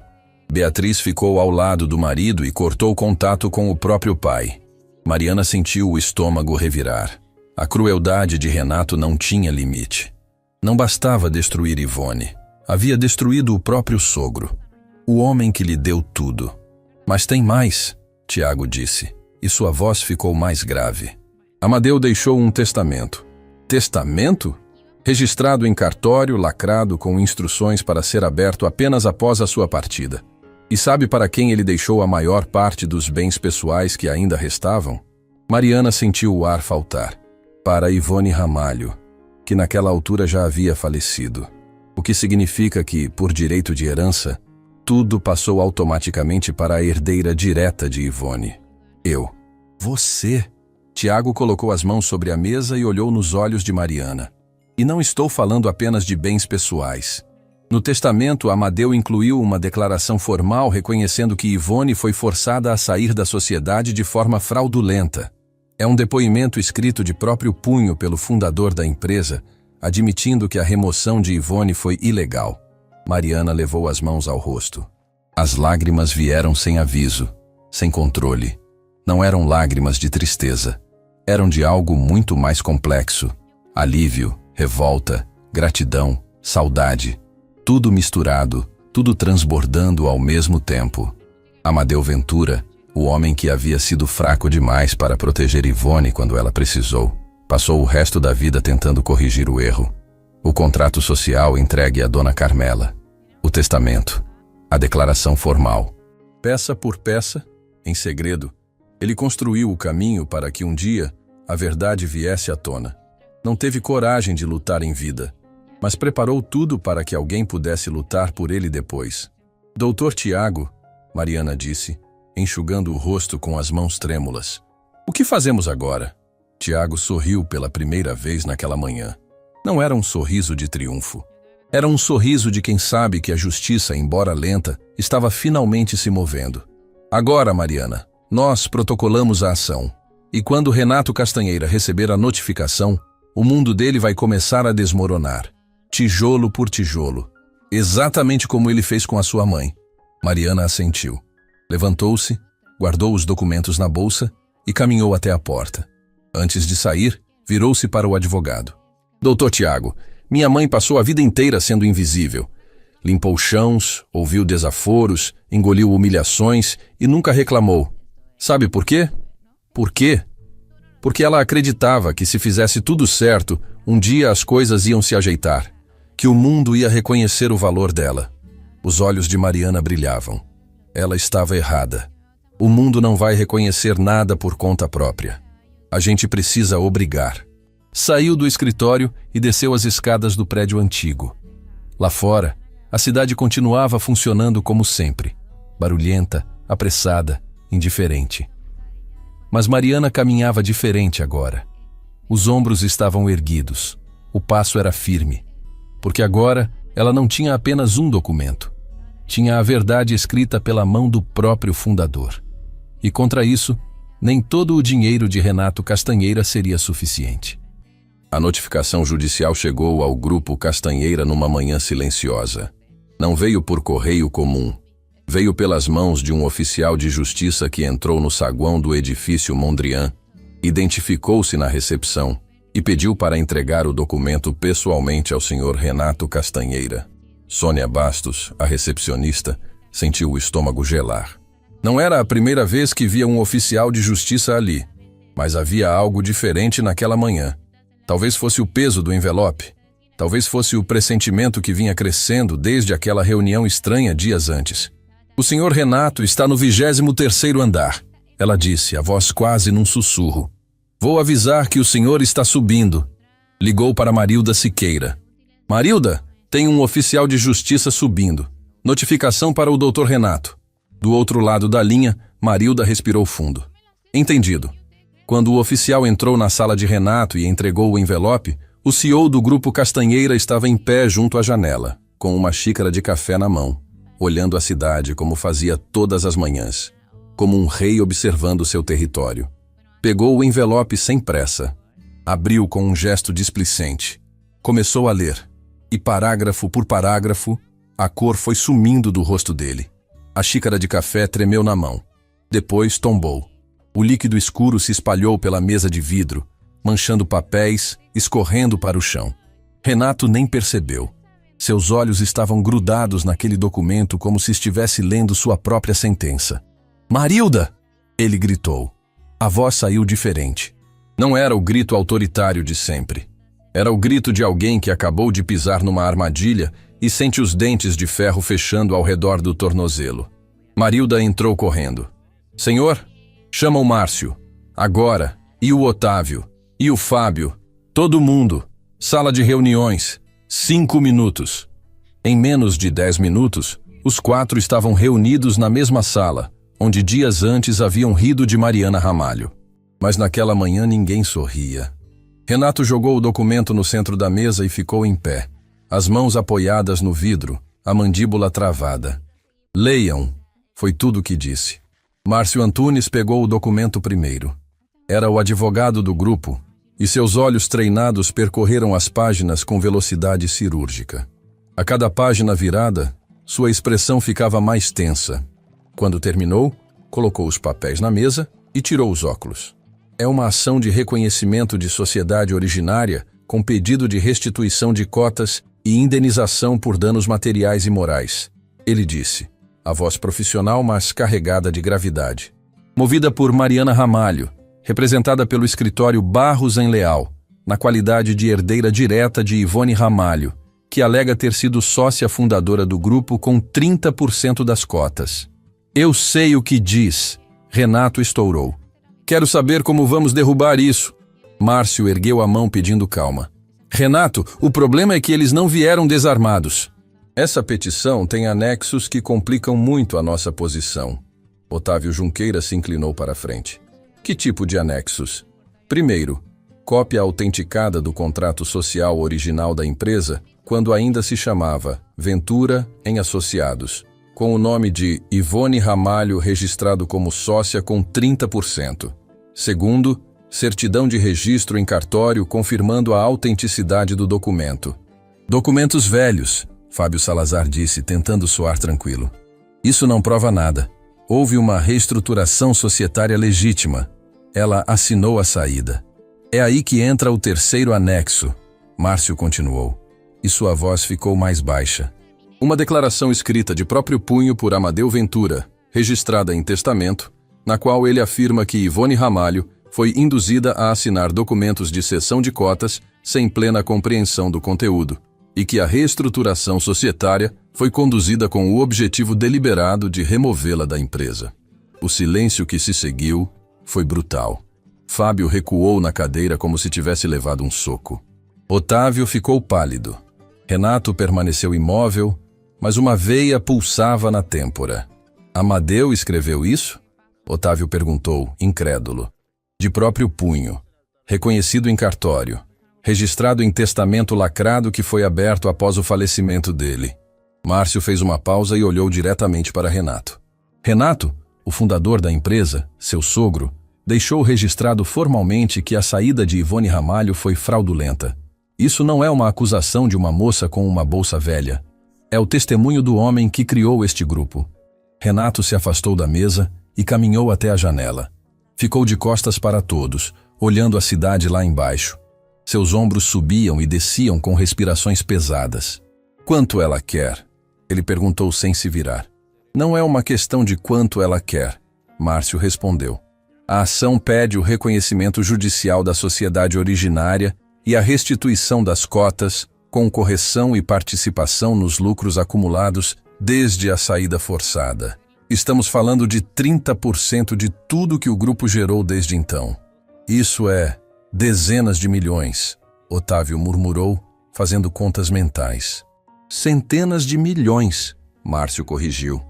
Beatriz ficou ao lado do marido e cortou contato com o próprio pai. Mariana sentiu o estômago revirar. A crueldade de Renato não tinha limite. Não bastava destruir Ivone. Havia destruído o próprio sogro, o homem que lhe deu tudo. Mas tem mais, Tiago disse, e sua voz ficou mais grave. Amadeu deixou um testamento. Testamento? Registrado em cartório, lacrado com instruções para ser aberto apenas após a sua partida. E sabe para quem ele deixou a maior parte dos bens pessoais que ainda restavam? Mariana sentiu o ar faltar. Para Ivone Ramalho, que naquela altura já havia falecido. O que significa que, por direito de herança, tudo passou automaticamente para a herdeira direta de Ivone. Eu. Você? Tiago colocou as mãos sobre a mesa e olhou nos olhos de Mariana. E não estou falando apenas de bens pessoais. No testamento, Amadeu incluiu uma declaração formal reconhecendo que Ivone foi forçada a sair da sociedade de forma fraudulenta. É um depoimento escrito de próprio punho pelo fundador da empresa, admitindo que a remoção de Ivone foi ilegal. Mariana levou as mãos ao rosto. As lágrimas vieram sem aviso, sem controle. Não eram lágrimas de tristeza. Eram de algo muito mais complexo. Alívio, revolta, gratidão, saudade. Tudo misturado, tudo transbordando ao mesmo tempo. Amadeu Ventura, o homem que havia sido fraco demais para proteger Ivone quando ela precisou, passou o resto da vida tentando corrigir o erro. O contrato social entregue à dona Carmela. O testamento. A declaração formal. Peça por peça, em segredo, ele construiu o caminho para que um dia a verdade viesse à tona. Não teve coragem de lutar em vida, mas preparou tudo para que alguém pudesse lutar por ele depois. Doutor Tiago, Mariana disse, enxugando o rosto com as mãos trêmulas. O que fazemos agora? Tiago sorriu pela primeira vez naquela manhã. Não era um sorriso de triunfo. Era um sorriso de quem sabe que a justiça, embora lenta, estava finalmente se movendo. Agora, Mariana, nós protocolamos a ação. E quando Renato Castanheira receber a notificação, o mundo dele vai começar a desmoronar. Tijolo por tijolo. Exatamente como ele fez com a sua mãe. Mariana assentiu. Levantou-se, guardou os documentos na bolsa e caminhou até a porta. Antes de sair, virou-se para o advogado. Doutor Tiago, minha mãe passou a vida inteira sendo invisível. Limpou chãos, ouviu desaforos, engoliu humilhações e nunca reclamou. Sabe por quê? Por quê? Porque ela acreditava que se fizesse tudo certo, um dia as coisas iam se ajeitar, que o mundo ia reconhecer o valor dela. Os olhos de Mariana brilhavam. Ela estava errada. O mundo não vai reconhecer nada por conta própria. A gente precisa obrigar. Saiu do escritório e desceu as escadas do prédio antigo. Lá fora, a cidade continuava funcionando como sempre, barulhenta, apressada, indiferente. Mas Mariana caminhava diferente agora. Os ombros estavam erguidos, o passo era firme, porque agora ela não tinha apenas um documento. Tinha a verdade escrita pela mão do próprio fundador. E contra isso, nem todo o dinheiro de Renato Castanheira seria suficiente. A notificação judicial chegou ao grupo Castanheira numa manhã silenciosa. Não veio por correio comum. Veio pelas mãos de um oficial de justiça que entrou no saguão do edifício Mondrian, identificou-se na recepção e pediu para entregar o documento pessoalmente ao senhor Renato Castanheira. Sônia Bastos, a recepcionista, sentiu o estômago gelar. Não era a primeira vez que via um oficial de justiça ali, mas havia algo diferente naquela manhã. Talvez fosse o peso do envelope. Talvez fosse o pressentimento que vinha crescendo desde aquela reunião estranha dias antes. O senhor Renato está no 23º andar, ela disse, a voz quase num sussurro. Vou avisar que o senhor está subindo. Ligou para Marilda Siqueira. Marilda, tem um oficial de justiça subindo. Notificação para o doutor Renato. Do outro lado da linha, Marilda respirou fundo. Entendido. Quando o oficial entrou na sala de Renato e entregou o envelope, o CEO do grupo Castanheira estava em pé junto à janela, com uma xícara de café na mão, olhando a cidade como fazia todas as manhãs, como um rei observando seu território. Pegou o envelope sem pressa, abriu com um gesto displicente, começou a ler, e parágrafo por parágrafo, a cor foi sumindo do rosto dele. A xícara de café tremeu na mão, depois tombou. O líquido escuro se espalhou pela mesa de vidro, manchando papéis, escorrendo para o chão. Renato nem percebeu. Seus olhos estavam grudados naquele documento como se estivesse lendo sua própria sentença. Marilda! Ele gritou. A voz saiu diferente. Não era o grito autoritário de sempre. Era o grito de alguém que acabou de pisar numa armadilha e sente os dentes de ferro fechando ao redor do tornozelo. Marilda entrou correndo. Senhor? Chama o Márcio. Agora. E o Otávio. E o Fábio. Todo mundo. Sala de reuniões. 5 minutos. Em menos de 10 minutos, os 4 estavam reunidos na mesma sala, onde dias antes haviam rido de Mariana Ramalho. Mas naquela manhã ninguém sorria. Renato jogou o documento no centro da mesa e ficou em pé, as mãos apoiadas no vidro, a mandíbula travada. Leiam, foi tudo o que disse. Márcio Antunes pegou o documento primeiro. Era o advogado do grupo, e seus olhos treinados percorreram as páginas com velocidade cirúrgica. A cada página virada, sua expressão ficava mais tensa. Quando terminou, colocou os papéis na mesa e tirou os óculos. É uma ação de reconhecimento de sociedade originária com pedido de restituição de cotas e indenização por danos materiais e morais, ele disse, a voz profissional mas carregada de gravidade. Movida por Mariana Ramalho, representada pelo escritório Barros em Leal, na qualidade de herdeira direta de Ivone Ramalho, que alega ter sido sócia fundadora do grupo com 30% das cotas. Eu sei o que diz, Renato estourou. Quero saber como vamos derrubar isso. Márcio ergueu a mão pedindo calma. Renato, o problema é que eles não vieram desarmados. Essa petição tem anexos que complicam muito a nossa posição. Otávio Junqueira se inclinou para a frente. Que tipo de anexos? Primeiro, cópia autenticada do contrato social original da empresa, quando ainda se chamava Ventura em Associados, com o nome de Ivone Ramalho registrado como sócia com 30%. Segundo, certidão de registro em cartório confirmando a autenticidade do documento. Documentos velhos, Fábio Salazar disse, tentando soar tranquilo. Isso não prova nada. Houve uma reestruturação societária legítima. Ela assinou a saída. É aí que entra o terceiro anexo, Márcio continuou, e sua voz ficou mais baixa. Uma declaração escrita de próprio punho por Amadeu Ventura, registrada em testamento, na qual ele afirma que Ivone Ramalho foi induzida a assinar documentos de cessão de cotas sem plena compreensão do conteúdo, e que a reestruturação societária foi conduzida com o objetivo deliberado de removê-la da empresa. O silêncio que se seguiu foi brutal. Fábio recuou na cadeira como se tivesse levado um soco. Otávio ficou pálido. Renato permaneceu imóvel, mas uma veia pulsava na têmpora. Amadeu escreveu isso? Otávio perguntou, incrédulo. De próprio punho. Reconhecido em cartório. Registrado em testamento lacrado que foi aberto após o falecimento dele. Márcio fez uma pausa e olhou diretamente para Renato. Renato, o fundador da empresa, seu sogro, deixou registrado formalmente que a saída de Ivone Ramalho foi fraudulenta. Isso não é uma acusação de uma moça com uma bolsa velha. É o testemunho do homem que criou este grupo. Renato se afastou da mesa e caminhou até a janela. Ficou de costas para todos, olhando a cidade lá embaixo. Seus ombros subiam e desciam com respirações pesadas. Quanto ela quer? Ele perguntou sem se virar. Não é uma questão de quanto ela quer, Márcio respondeu. A ação pede o reconhecimento judicial da sociedade originária e a restituição das cotas, com correção e participação nos lucros acumulados desde a saída forçada. Estamos falando de 30% de tudo que o grupo gerou desde então. Isso é dezenas de milhões, Otávio murmurou, fazendo contas mentais. Centenas de milhões, Márcio corrigiu.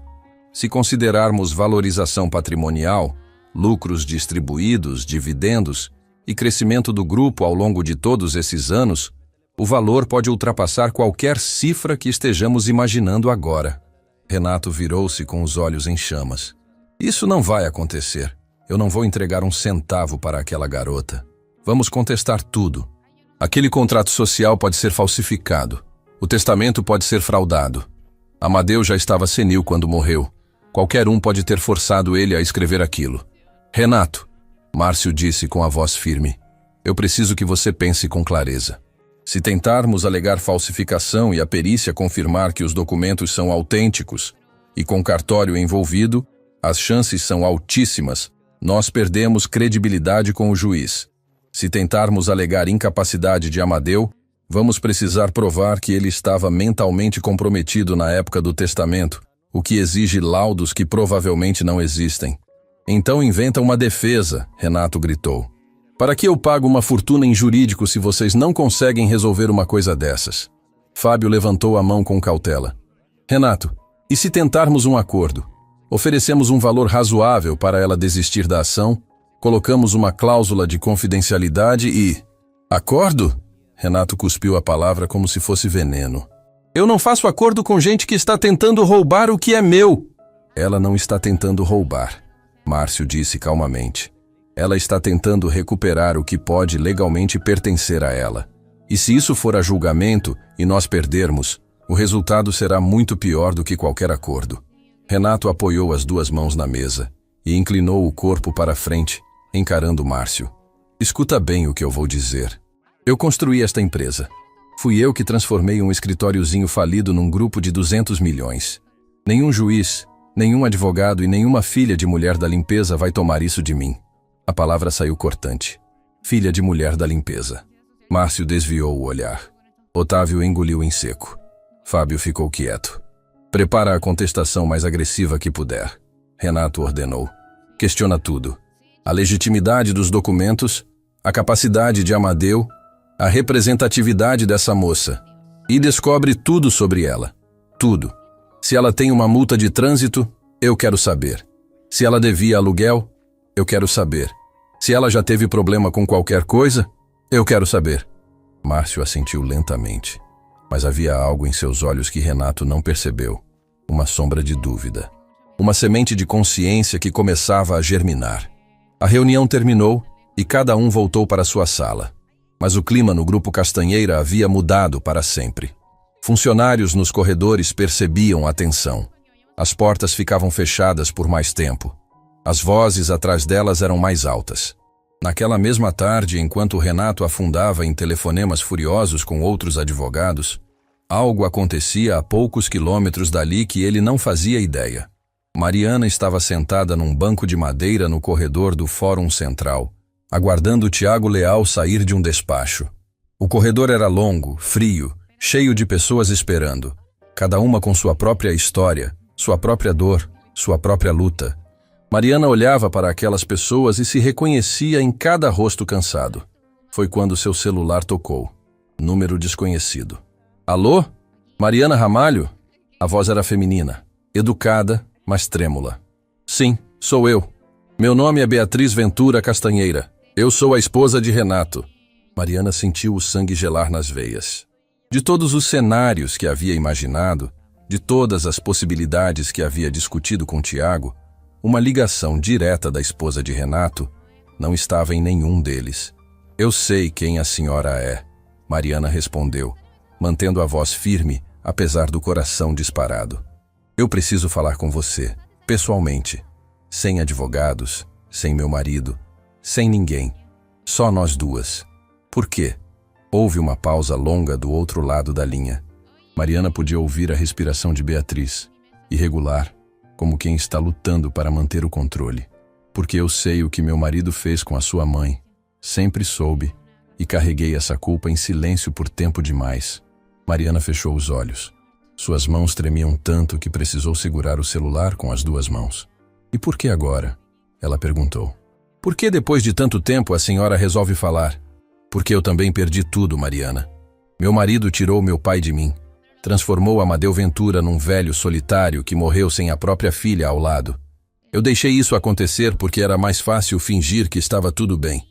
Se considerarmos valorização patrimonial, lucros distribuídos, dividendos e crescimento do grupo ao longo de todos esses anos, o valor pode ultrapassar qualquer cifra que estejamos imaginando agora. Renato virou-se com os olhos em chamas. Isso não vai acontecer. Eu não vou entregar um centavo para aquela garota. Vamos contestar tudo. Aquele contrato social pode ser falsificado. O testamento pode ser fraudado. Amadeu já estava senil quando morreu. Qualquer um pode ter forçado ele a escrever aquilo. Renato, Márcio disse com a voz firme, eu preciso que você pense com clareza. Se tentarmos alegar falsificação e a perícia confirmar que os documentos são autênticos e com cartório envolvido, as chances são altíssimas. Nós perdemos credibilidade com o juiz. Se tentarmos alegar incapacidade de Amadeu, vamos precisar provar que ele estava mentalmente comprometido na época do testamento, o que exige laudos que provavelmente não existem. Então inventa uma defesa, Renato gritou. Para que eu pago uma fortuna em jurídico se vocês não conseguem resolver uma coisa dessas? Fábio levantou a mão com cautela. Renato, e se tentarmos um acordo? Oferecemos um valor razoável para ela desistir da ação, colocamos uma cláusula de confidencialidade e... Acordo? Renato cuspiu a palavra como se fosse veneno. Eu não faço acordo com gente que está tentando roubar o que é meu. Ela não está tentando roubar, Márcio disse calmamente. Ela está tentando recuperar o que pode legalmente pertencer a ela. E se isso for a julgamento e nós perdermos, o resultado será muito pior do que qualquer acordo. Renato apoiou as duas mãos na mesa e inclinou o corpo para frente, encarando Márcio. Escuta bem o que eu vou dizer. Eu construí esta empresa. Fui eu que transformei um escritóriozinho falido num grupo de 200 milhões. Nenhum juiz, nenhum advogado e nenhuma filha de mulher da limpeza vai tomar isso de mim. A palavra saiu cortante. Filha de mulher da limpeza. Márcio desviou o olhar. Otávio engoliu em seco. Fábio ficou quieto. Prepara a contestação mais agressiva que puder. Renato ordenou. Questiona tudo. A legitimidade dos documentos, a capacidade de Amadeu, a representatividade dessa moça. E descobre tudo sobre ela. Tudo. Se ela tem uma multa de trânsito, eu quero saber. Se ela devia aluguel, eu quero saber. Se ela já teve problema com qualquer coisa, eu quero saber. Márcio assentiu lentamente, mas havia algo em seus olhos que Renato não percebeu. Uma sombra de dúvida. Uma semente de consciência que começava a germinar. A reunião terminou e cada um voltou para sua sala. Mas o clima no Grupo Castanheira havia mudado para sempre. Funcionários nos corredores percebiam a tensão. As portas ficavam fechadas por mais tempo. As vozes atrás delas eram mais altas. Naquela mesma tarde, enquanto Renato afundava em telefonemas furiosos com outros advogados, algo acontecia a poucos quilômetros dali que ele não fazia ideia. Mariana estava sentada num banco de madeira no corredor do Fórum Central, aguardando Tiago Leal sair de um despacho. O corredor era longo, frio, cheio de pessoas esperando, cada uma com sua própria história, sua própria dor, sua própria luta. Mariana olhava para aquelas pessoas e se reconhecia em cada rosto cansado. Foi quando seu celular tocou. Número desconhecido. Alô? Mariana Ramalho? A voz era feminina, educada, mas trêmula. Sim, sou eu. Meu nome é Beatriz Ventura Castanheira. Eu sou a esposa de Renato. Mariana sentiu o sangue gelar nas veias. De todos os cenários que havia imaginado, de todas as possibilidades que havia discutido com Tiago, uma ligação direta da esposa de Renato não estava em nenhum deles. Eu sei quem a senhora é, Mariana respondeu, mantendo a voz firme, apesar do coração disparado. Eu preciso falar com você, pessoalmente, sem advogados, sem meu marido, sem ninguém, só nós duas. Por quê? Houve uma pausa longa do outro lado da linha. Mariana podia ouvir a respiração de Beatriz, irregular, como quem está lutando para manter o controle. Porque eu sei o que meu marido fez com a sua mãe. Sempre soube, e carreguei essa culpa em silêncio por tempo demais. Mariana fechou os olhos. Suas mãos tremiam tanto que precisou segurar o celular com as duas mãos. E por que agora? Ela perguntou. Por que depois de tanto tempo a senhora resolve falar? Porque eu também perdi tudo, Mariana. Meu marido tirou meu pai de mim. Transformou Amadeu Ventura num velho solitário que morreu sem a própria filha ao lado. Eu deixei isso acontecer porque era mais fácil fingir que estava tudo bem.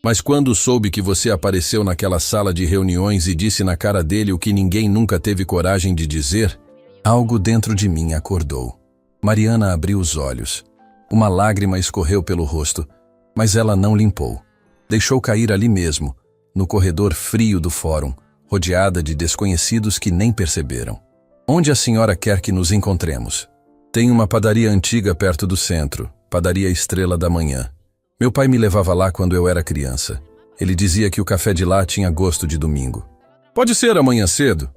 Mas quando soube que você apareceu naquela sala de reuniões e disse na cara dele o que ninguém nunca teve coragem de dizer, algo dentro de mim acordou. Mariana abriu os olhos. Uma lágrima escorreu pelo rosto, mas ela não limpou. Deixou cair ali mesmo, no corredor frio do fórum, rodeada de desconhecidos que nem perceberam. Onde a senhora quer que nos encontremos? Tem uma padaria antiga perto do centro, Padaria Estrela da Manhã. Meu pai me levava lá quando eu era criança. Ele dizia que o café de lá tinha gosto de domingo. Pode ser amanhã cedo?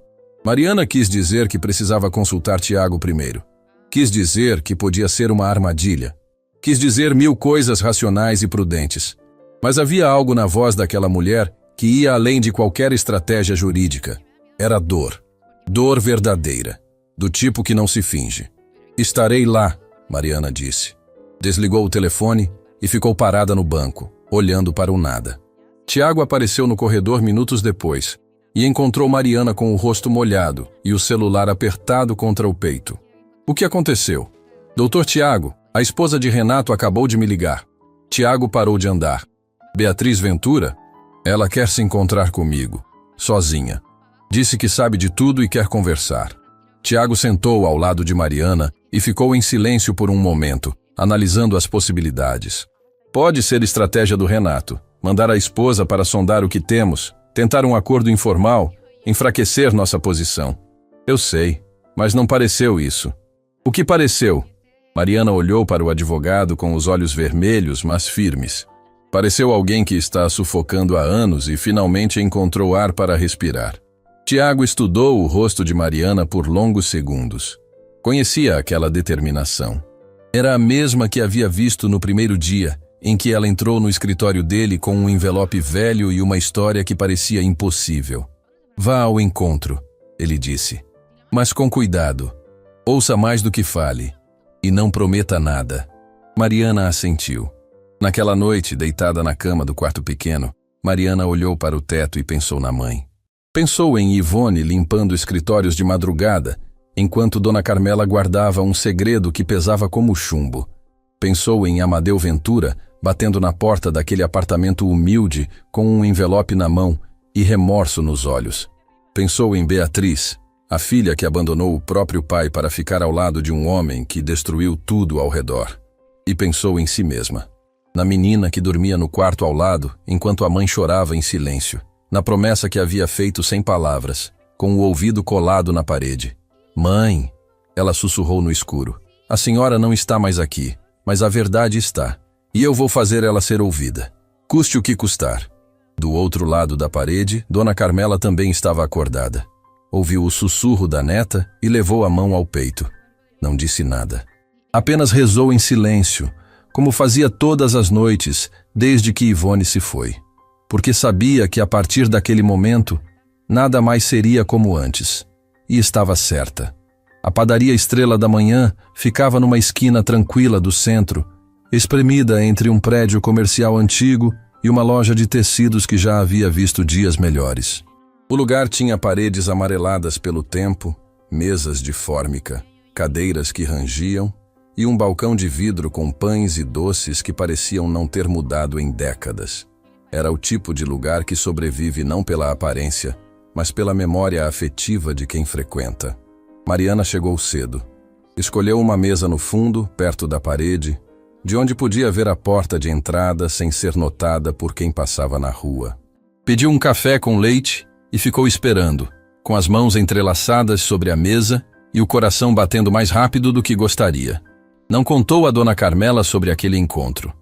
Mariana quis dizer que precisava consultar Tiago primeiro. Quis dizer que podia ser uma armadilha. Quis dizer 1000 coisas racionais e prudentes. Mas havia algo na voz daquela mulher que ia além de qualquer estratégia jurídica. Era dor. Dor verdadeira. Do tipo que não se finge. Estarei lá, Mariana disse. Desligou o telefone e ficou parada no banco, olhando para o nada. Tiago apareceu no corredor minutos depois e encontrou Mariana com o rosto molhado e o celular apertado contra o peito. O que aconteceu? Doutor Tiago, a esposa de Renato acabou de me ligar. Tiago parou de andar. Beatriz Ventura? Ela quer se encontrar comigo, sozinha. Disse que sabe de tudo e quer conversar. Tiago sentou ao lado de Mariana e ficou em silêncio por um momento, analisando as possibilidades. Pode ser estratégia do Renato, mandar a esposa para sondar o que temos, tentar um acordo informal, enfraquecer nossa posição. Eu sei, mas não pareceu isso. O que pareceu? Mariana olhou para o advogado com os olhos vermelhos, mas firmes. Pareceu alguém que está sufocando há anos e finalmente encontrou ar para respirar. Tiago estudou o rosto de Mariana por longos segundos. Conhecia aquela determinação. Era a mesma que havia visto no primeiro dia, em que ela entrou no escritório dele com um envelope velho e uma história que parecia impossível. Vá ao encontro, ele disse. Mas com cuidado. Ouça mais do que fale. E não prometa nada. Mariana assentiu. Naquela noite, deitada na cama do quarto pequeno, Mariana olhou para o teto e pensou na mãe. Pensou em Ivone limpando escritórios de madrugada, enquanto Dona Carmela guardava um segredo que pesava como chumbo. Pensou em Amadeu Ventura batendo na porta daquele apartamento humilde com um envelope na mão e remorso nos olhos. Pensou em Beatriz, a filha que abandonou o próprio pai para ficar ao lado de um homem que destruiu tudo ao redor. E pensou em si mesma. Na menina que dormia no quarto ao lado, enquanto a mãe chorava em silêncio. Na promessa que havia feito sem palavras, com o ouvido colado na parede. Mãe, ela sussurrou no escuro. A senhora não está mais aqui, mas a verdade está. E eu vou fazer ela ser ouvida. Custe o que custar. Do outro lado da parede, Dona Carmela também estava acordada. Ouviu o sussurro da neta e levou a mão ao peito. Não disse nada. Apenas rezou em silêncio, como fazia todas as noites, desde que Ivone se foi. Porque sabia que a partir daquele momento, nada mais seria como antes. E estava certa. A padaria Estrela da Manhã ficava numa esquina tranquila do centro, espremida entre um prédio comercial antigo e uma loja de tecidos que já havia visto dias melhores. O lugar tinha paredes amareladas pelo tempo, mesas de fórmica, cadeiras que rangiam e um balcão de vidro com pães e doces que pareciam não ter mudado em décadas. Era o tipo de lugar que sobrevive não pela aparência, mas pela memória afetiva de quem frequenta. Mariana chegou cedo. Escolheu uma mesa no fundo, perto da parede, de onde podia ver a porta de entrada sem ser notada por quem passava na rua. Pediu um café com leite e ficou esperando, com as mãos entrelaçadas sobre a mesa e o coração batendo mais rápido do que gostaria. Não contou a dona Carmela sobre aquele encontro.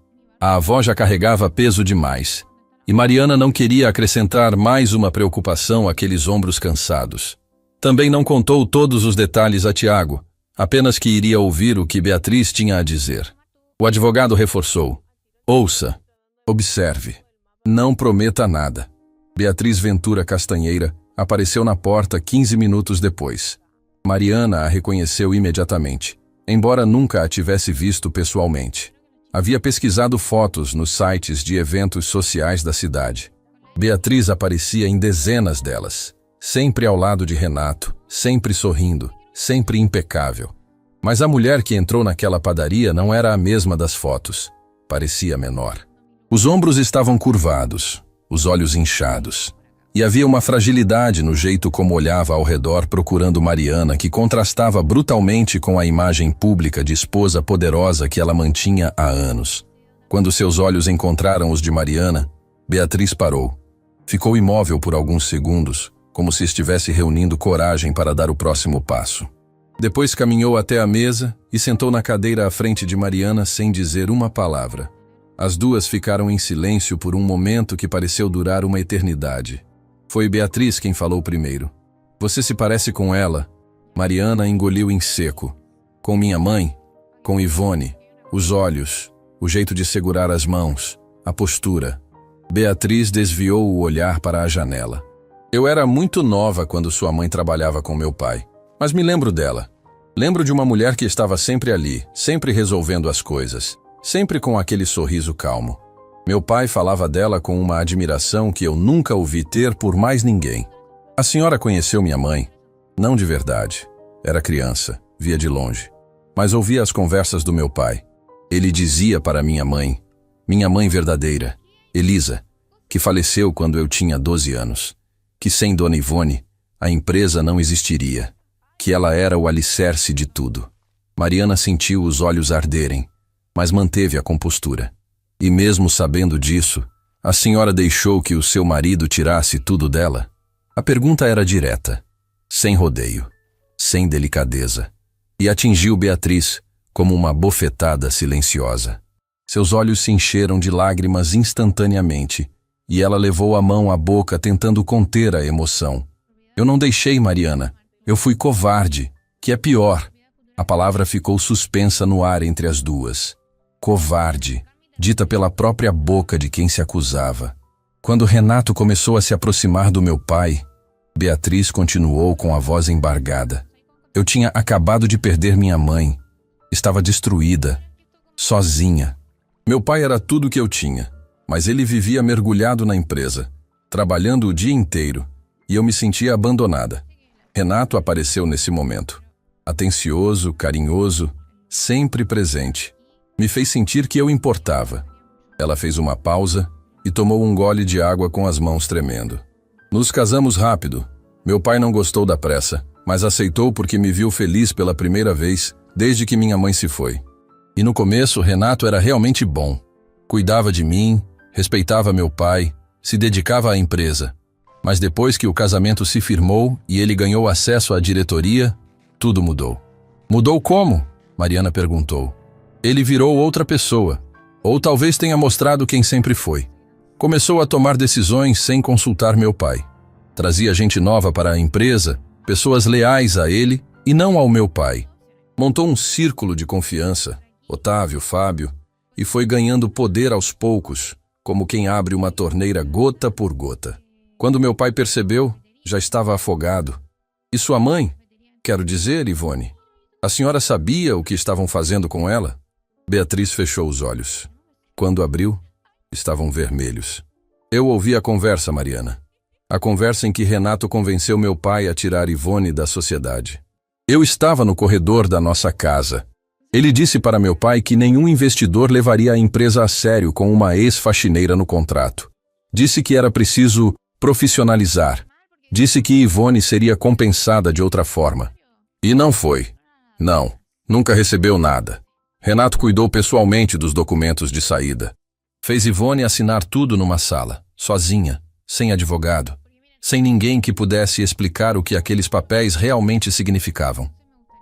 A avó já carregava peso demais, e Mariana não queria acrescentar mais uma preocupação àqueles ombros cansados. Também não contou todos os detalhes a Tiago, apenas que iria ouvir o que Beatriz tinha a dizer. O advogado reforçou: ouça, observe, não prometa nada. Beatriz Ventura Castanheira apareceu na porta 15 minutos depois. Mariana a reconheceu imediatamente, embora nunca a tivesse visto pessoalmente. Havia pesquisado fotos nos sites de eventos sociais da cidade. Beatriz aparecia em dezenas delas, sempre ao lado de Renato, sempre sorrindo, sempre impecável. Mas a mulher que entrou naquela padaria não era a mesma das fotos. Parecia menor. Os ombros estavam curvados, os olhos inchados. E havia uma fragilidade no jeito como olhava ao redor procurando Mariana, que contrastava brutalmente com a imagem pública de esposa poderosa que ela mantinha há anos. Quando seus olhos encontraram os de Mariana, Beatriz parou. Ficou imóvel por alguns segundos, como se estivesse reunindo coragem para dar o próximo passo. Depois caminhou até a mesa e sentou na cadeira à frente de Mariana sem dizer uma palavra. As duas ficaram em silêncio por um momento que pareceu durar uma eternidade. Foi Beatriz quem falou primeiro. Você se parece com ela. Mariana engoliu em seco. Com minha mãe? Com Ivone. Os olhos, o jeito de segurar as mãos, a postura. Beatriz desviou o olhar para a janela. Eu era muito nova quando sua mãe trabalhava com meu pai, mas me lembro dela. Lembro de uma mulher que estava sempre ali, sempre resolvendo as coisas, sempre com aquele sorriso calmo. Meu pai falava dela com uma admiração que eu nunca ouvi ter por mais ninguém. A senhora conheceu minha mãe? Não de verdade. Era criança, via de longe. Mas ouvia as conversas do meu pai. Ele dizia para minha mãe verdadeira, Elisa, que faleceu quando eu tinha 12 anos, que sem Dona Ivone, a empresa não existiria, que ela era o alicerce de tudo. Mariana sentiu os olhos arderem, mas manteve a compostura. E mesmo sabendo disso, a senhora deixou que o seu marido tirasse tudo dela? A pergunta era direta, sem rodeio, sem delicadeza, e atingiu Beatriz como uma bofetada silenciosa. Seus olhos se encheram de lágrimas instantaneamente, e ela levou a mão à boca tentando conter a emoção. Eu não deixei, Mariana. Eu fui covarde, que é pior. A palavra ficou suspensa no ar entre as duas. Covarde, dita pela própria boca de quem se acusava. Quando Renato começou a se aproximar do meu pai, Beatriz continuou com a voz embargada. Eu tinha acabado de perder minha mãe. Estava destruída, sozinha. Meu pai era tudo o que eu tinha, mas ele vivia mergulhado na empresa, trabalhando o dia inteiro, e eu me sentia abandonada. Renato apareceu nesse momento. Atencioso, carinhoso, sempre presente. Me fez sentir que eu importava. Ela fez uma pausa e tomou um gole de água com as mãos tremendo. Nos casamos rápido. Meu pai não gostou da pressa, mas aceitou porque me viu feliz pela primeira vez desde que minha mãe se foi. E no começo, Renato era realmente bom. Cuidava de mim, respeitava meu pai, se dedicava à empresa. Mas depois que o casamento se firmou e ele ganhou acesso à diretoria, tudo mudou. Mudou como? Mariana perguntou. Ele virou outra pessoa, ou talvez tenha mostrado quem sempre foi. Começou a tomar decisões sem consultar meu pai. Trazia gente nova para a empresa, pessoas leais a ele e não ao meu pai. Montou um círculo de confiança, Otávio, Fábio, e foi ganhando poder aos poucos, como quem abre uma torneira gota por gota. Quando meu pai percebeu, já estava afogado. E sua mãe? Quero dizer, Ivone, a senhora sabia o que estavam fazendo com ela? Beatriz fechou os olhos. Quando abriu, estavam vermelhos. Eu ouvi a conversa, Mariana. A conversa em que Renato convenceu meu pai a tirar Ivone da sociedade. Eu estava no corredor da nossa casa. Ele disse para meu pai que nenhum investidor levaria a empresa a sério com uma ex-faxineira no contrato. Disse que era preciso profissionalizar. Disse que Ivone seria compensada de outra forma. E não foi. Não, nunca recebeu nada. Renato cuidou pessoalmente dos documentos de saída. Fez Ivone assinar tudo numa sala, sozinha, sem advogado, sem ninguém que pudesse explicar o que aqueles papéis realmente significavam.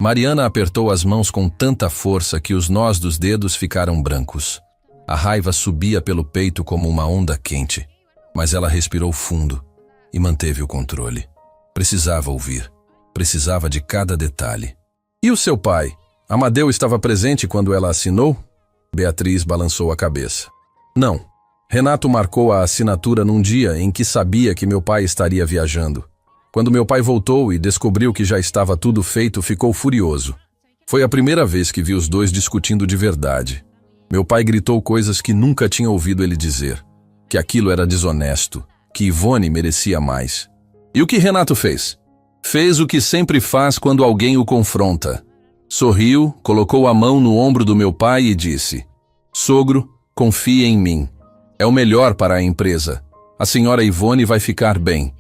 Mariana apertou as mãos com tanta força que os nós dos dedos ficaram brancos. A raiva subia pelo peito como uma onda quente, mas ela respirou fundo e manteve o controle. Precisava ouvir, precisava de cada detalhe. E o seu pai? Amadeu estava presente quando ela assinou? Beatriz balançou a cabeça. Não. Renato marcou a assinatura num dia em que sabia que meu pai estaria viajando. Quando meu pai voltou e descobriu que já estava tudo feito, ficou furioso. Foi a primeira vez que vi os dois discutindo de verdade. Meu pai gritou coisas que nunca tinha ouvido ele dizer. Que aquilo era desonesto, que Ivone merecia mais. E o que Renato fez? Fez o que sempre faz quando alguém o confronta. Sorriu, colocou a mão no ombro do meu pai e disse: "Sogro, confie em mim. É o melhor para a empresa. A senhora Ivone vai ficar bem."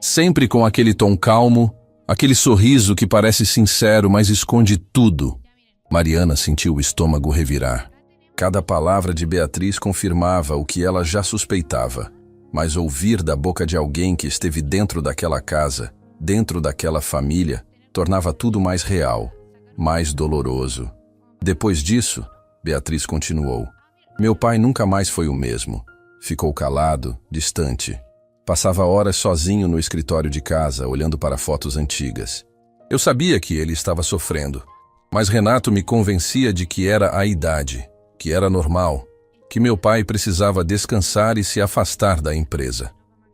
Sempre com aquele tom calmo, aquele sorriso que parece sincero, mas esconde tudo. Mariana sentiu o estômago revirar. Cada palavra de Beatriz confirmava o que ela já suspeitava. Mas ouvir da boca de alguém que esteve dentro daquela casa, dentro daquela família, tornava tudo mais real, mais doloroso. Depois disso, Beatriz continuou. Meu pai nunca mais foi o mesmo. Ficou calado, distante. Passava horas sozinho no escritório de casa, olhando para fotos antigas. Eu sabia que ele estava sofrendo, mas Renato me convencia de que era a idade, que era normal, que meu pai precisava descansar e se afastar da empresa.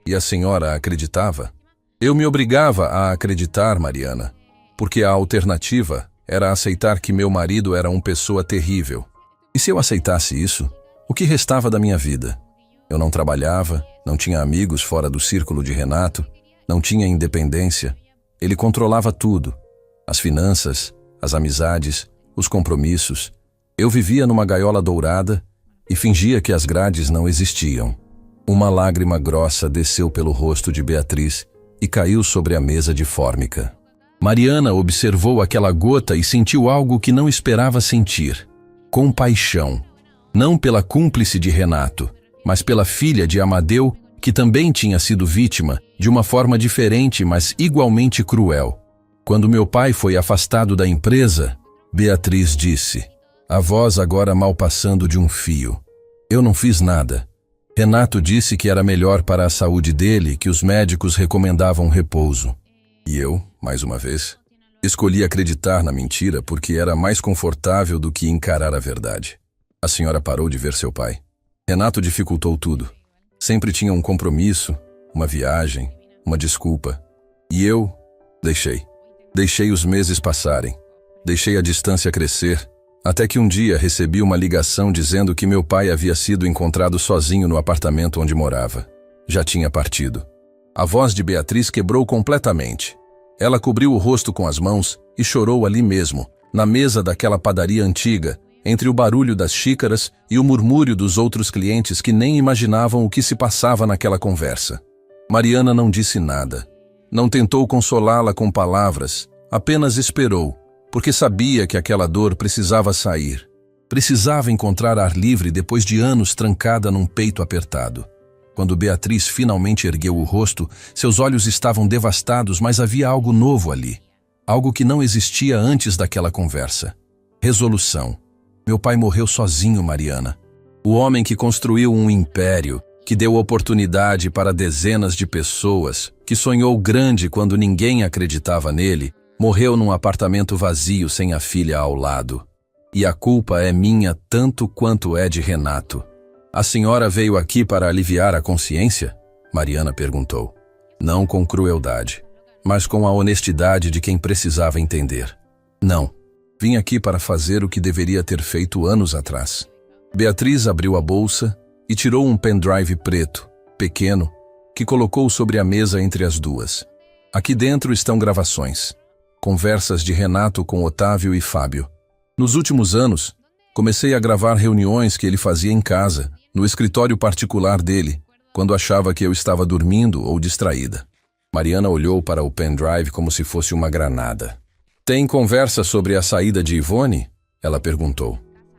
E a senhora acreditava? Eu me obrigava a acreditar, Mariana, porque a alternativa era aceitar que meu marido era uma pessoa terrível. E se eu aceitasse isso, o que restava da minha vida? Eu não trabalhava, não tinha amigos fora do círculo de Renato, não tinha independência. Ele controlava tudo. As finanças, as amizades, os compromissos. Eu vivia numa gaiola dourada e fingia que as grades não existiam. Uma lágrima grossa desceu pelo rosto de Beatriz e caiu sobre a mesa de fórmica. Mariana observou aquela gota e sentiu algo que não esperava sentir. Compaixão. Não pela cúmplice de Renato, mas pela filha de Amadeu, que também tinha sido vítima, de uma forma diferente, mas igualmente cruel. Quando meu pai foi afastado da empresa, Beatriz disse: "A voz agora mal passando de um fio. Eu não fiz nada. Renato disse que era melhor para a saúde dele, que os médicos recomendavam repouso. E eu, mais uma vez, escolhi acreditar na mentira porque era mais confortável do que encarar a verdade." A senhora parou de ver seu pai. Renato dificultou tudo. Sempre tinha um compromisso, uma viagem, uma desculpa. E eu deixei. Deixei os meses passarem. Deixei a distância crescer, até que um dia recebi uma ligação dizendo que meu pai havia sido encontrado sozinho no apartamento onde morava. Já tinha partido. A voz de Beatriz quebrou completamente. Ela cobriu o rosto com as mãos e chorou ali mesmo, na mesa daquela padaria antiga, entre o barulho das xícaras e o murmúrio dos outros clientes que nem imaginavam o que se passava naquela conversa. Mariana não disse nada. Não tentou consolá-la com palavras, apenas esperou, porque sabia que aquela dor precisava sair. Precisava encontrar ar livre depois de anos trancada num peito apertado. Quando Beatriz finalmente ergueu o rosto, seus olhos estavam devastados, mas havia algo novo ali. Algo que não existia antes daquela conversa. Resolução. Meu pai morreu sozinho, Mariana. O homem que construiu um império, que deu oportunidade para dezenas de pessoas, que sonhou grande quando ninguém acreditava nele, morreu num apartamento vazio sem a filha ao lado. E a culpa é minha tanto quanto é de Renato. A senhora veio aqui para aliviar a consciência? Mariana perguntou. Não com crueldade, mas com a honestidade de quem precisava entender. Não. Vim aqui para fazer o que deveria ter feito anos atrás. Beatriz abriu a bolsa e tirou um pendrive preto, pequeno, que colocou sobre a mesa entre as duas. Aqui dentro estão gravações. Conversas de Renato com Otávio e Fábio. Nos últimos anos, comecei a gravar reuniões que ele fazia em casa, no escritório particular dele, quando achava que eu estava dormindo ou distraída. Mariana olhou para o pendrive como se fosse uma granada. Tem conversa sobre a saída de Ivone? Ela perguntou.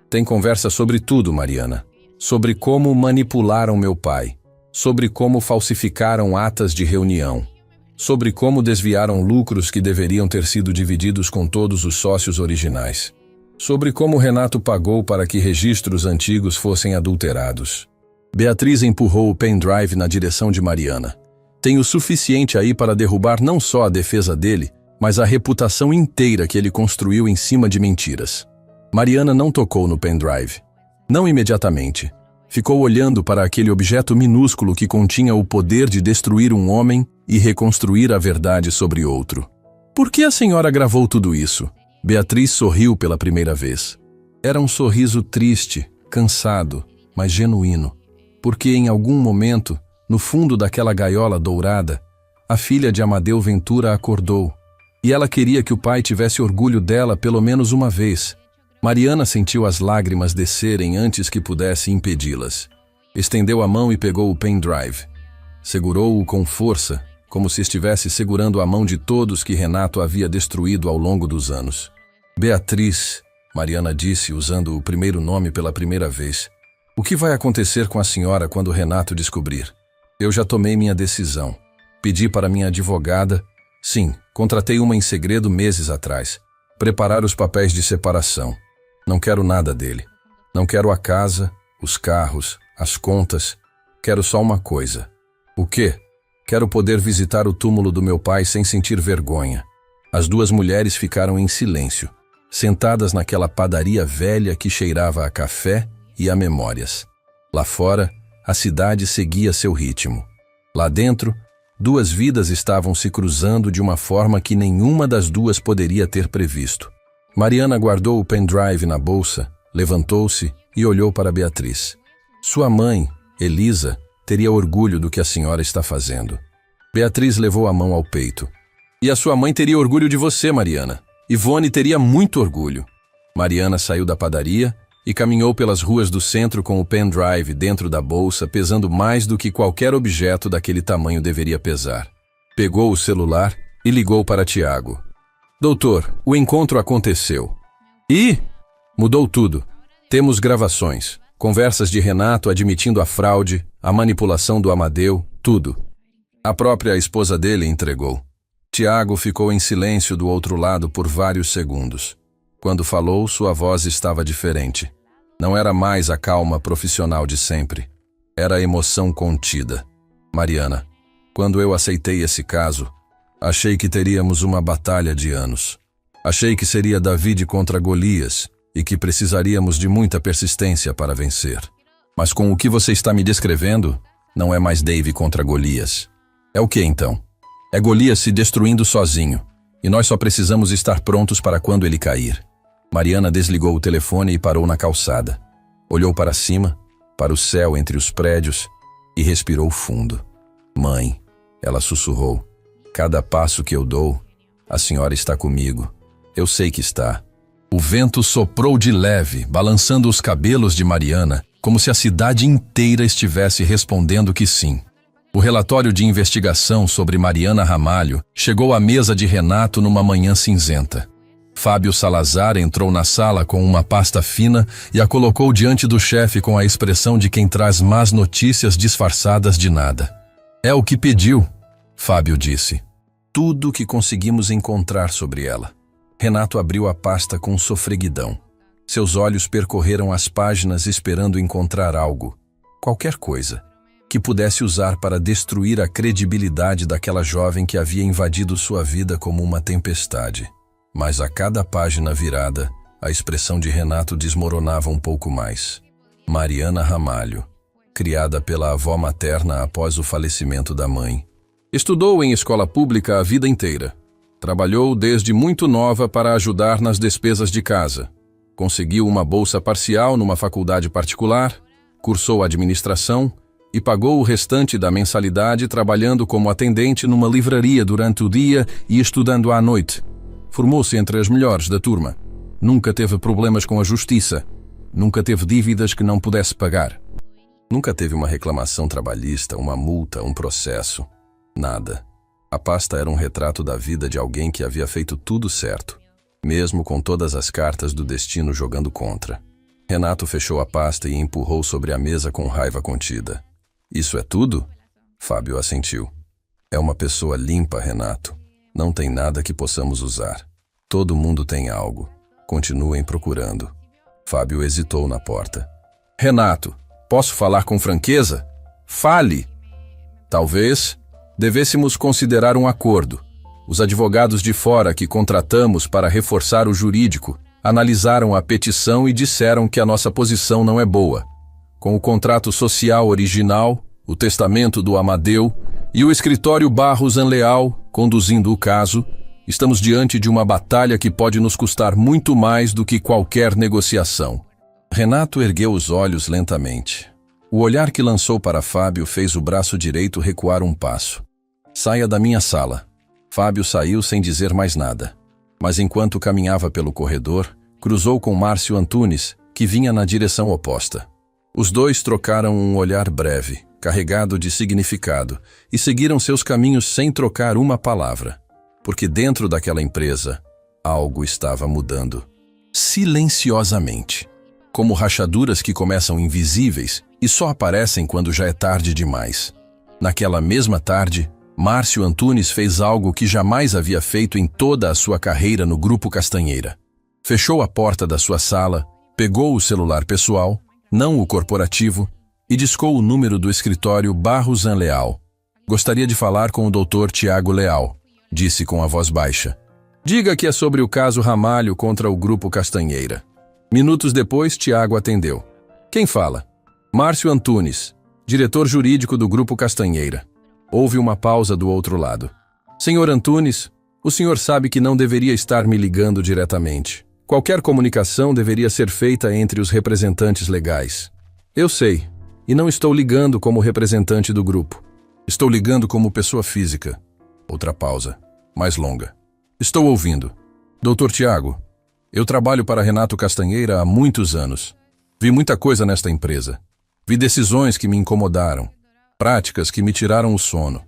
Tem conversa sobre tudo, Mariana. Sobre como manipularam meu pai. Sobre como falsificaram atas de reunião. Sobre como desviaram lucros que deveriam ter sido divididos com todos os sócios originais. Sobre como Renato pagou para que registros antigos fossem adulterados. Beatriz empurrou o pendrive na direção de Mariana. Tem o suficiente aí para derrubar não só a defesa dele, mas a reputação inteira que ele construiu em cima de mentiras. Mariana não tocou no pendrive. Não imediatamente. Ficou olhando para aquele objeto minúsculo que continha o poder de destruir um homem e reconstruir a verdade sobre outro. Por que a senhora gravou tudo isso? Beatriz sorriu pela primeira vez. Era um sorriso triste, cansado, mas genuíno. Porque em algum momento, no fundo daquela gaiola dourada, a filha de Amadeu Ventura acordou. E ela queria que o pai tivesse orgulho dela pelo menos uma vez. Mariana sentiu as lágrimas descerem antes que pudesse impedi-las. Estendeu a mão e pegou o pendrive. Segurou-o com força, como se estivesse segurando a mão de todos que Renato havia destruído ao longo dos anos. Beatriz, Mariana disse, usando o primeiro nome pela primeira vez. O que vai acontecer com a senhora quando Renato descobrir? Eu já tomei minha decisão. Pedi para minha advogada. Sim, contratei uma em segredo meses atrás. Preparar os papéis de separação. Não quero nada dele. Não quero a casa, os carros, as contas. Quero só uma coisa. O quê? Quero poder visitar o túmulo do meu pai sem sentir vergonha. As duas mulheres ficaram em silêncio, sentadas naquela padaria velha que cheirava a café e a memórias. Lá fora, a cidade seguia seu ritmo. Lá dentro, duas vidas estavam se cruzando de uma forma que nenhuma das duas poderia ter previsto. Mariana guardou o pendrive na bolsa, levantou-se e olhou para Beatriz. Sua mãe, Elisa, teria orgulho do que a senhora está fazendo. Beatriz levou a mão ao peito. E a sua mãe teria orgulho de você, Mariana. Ivone teria muito orgulho. Mariana saiu da padaria e caminhou pelas ruas do centro com o pendrive dentro da bolsa, pesando mais do que qualquer objeto daquele tamanho deveria pesar. Pegou o celular e ligou para Tiago. Doutor, o encontro aconteceu. E? Mudou tudo. Temos gravações, conversas de Renato admitindo a fraude, a manipulação do Amadeu, tudo. A própria esposa dele entregou. Tiago ficou em silêncio do outro lado por vários segundos. Quando falou, sua voz estava diferente. Não era mais a calma profissional de sempre. Era a emoção contida. Mariana, quando eu aceitei esse caso, achei que teríamos uma batalha de anos. Achei que seria David contra Golias e que precisaríamos de muita persistência para vencer. Mas com o que você está me descrevendo, não é mais David contra Golias. É o que então? É Golias se destruindo sozinho, e nós só precisamos estar prontos para quando ele cair. Mariana desligou o telefone e parou na calçada. Olhou para cima, para o céu entre os prédios, e respirou fundo. Mãe, ela sussurrou, cada passo que eu dou, a senhora está comigo. Eu sei que está. O vento soprou de leve, balançando os cabelos de Mariana, como se a cidade inteira estivesse respondendo que sim. O relatório de investigação sobre Mariana Ramalho chegou à mesa de Renato numa manhã cinzenta. Fábio Salazar entrou na sala com uma pasta fina e a colocou diante do chefe com a expressão de quem traz más notícias disfarçadas de nada. É o que pediu, Fábio disse. Tudo que conseguimos encontrar sobre ela. Renato abriu a pasta com sofreguidão. Seus olhos percorreram as páginas esperando encontrar algo, qualquer coisa, que pudesse usar para destruir a credibilidade daquela jovem que havia invadido sua vida como uma tempestade. Mas a cada página virada, a expressão de Renato desmoronava um pouco mais. Mariana Ramalho, criada pela avó materna após o falecimento da mãe. Estudou em escola pública a vida inteira. Trabalhou desde muito nova para ajudar nas despesas de casa. Conseguiu uma bolsa parcial numa faculdade particular, cursou administração e pagou o restante da mensalidade trabalhando como atendente numa livraria durante o dia e estudando à noite. Formou-se entre as melhores da turma. Nunca teve problemas com a justiça. Nunca teve dívidas que não pudesse pagar. Nunca teve uma reclamação trabalhista, uma multa, um processo. Nada. A pasta era um retrato da vida de alguém que havia feito tudo certo, mesmo com todas as cartas do destino jogando contra. Renato fechou a pasta e empurrou sobre a mesa com raiva contida. Isso é tudo? Fábio assentiu. É uma pessoa limpa, Renato. Não tem nada que possamos usar. Todo mundo tem algo. Continuem procurando. Fábio hesitou na porta. Renato, posso falar com franqueza? Fale! Talvez devêssemos considerar um acordo. Os advogados de fora que contratamos para reforçar o jurídico analisaram a petição e disseram que a nossa posição não é boa. Com o contrato social original, o testamento do Amadeu e o escritório Barros Leal conduzindo o caso, estamos diante de uma batalha que pode nos custar muito mais do que qualquer negociação. Renato ergueu os olhos lentamente. O olhar que lançou para Fábio fez o braço direito recuar um passo. Saia da minha sala. Fábio saiu sem dizer mais nada. Mas enquanto caminhava pelo corredor, cruzou com Márcio Antunes, que vinha na direção oposta. Os dois trocaram um olhar breve, carregado de significado, e seguiram seus caminhos sem trocar uma palavra. Porque dentro daquela empresa, algo estava mudando. Silenciosamente. Como rachaduras que começam invisíveis e só aparecem quando já é tarde demais. Naquela mesma tarde, Márcio Antunes fez algo que jamais havia feito em toda a sua carreira no Grupo Castanheira. Fechou a porta da sua sala, pegou o celular pessoal, não o corporativo, e discou o número do escritório Barros Leal. Gostaria de falar com o Dr. Tiago Leal, disse com a voz baixa. Diga que é sobre o caso Ramalho contra o Grupo Castanheira. Minutos depois, Tiago atendeu. Quem fala? Márcio Antunes, diretor jurídico do Grupo Castanheira. Houve uma pausa do outro lado. Senhor Antunes, o senhor sabe que não deveria estar me ligando diretamente. Qualquer comunicação deveria ser feita entre os representantes legais. Eu sei, e não estou ligando como representante do grupo. Estou ligando como pessoa física. Outra pausa, mais longa. Estou ouvindo. Dr. Tiago, eu trabalho para Renato Castanheira há muitos anos. Vi muita coisa nesta empresa. Vi decisões que me incomodaram, práticas que me tiraram o sono.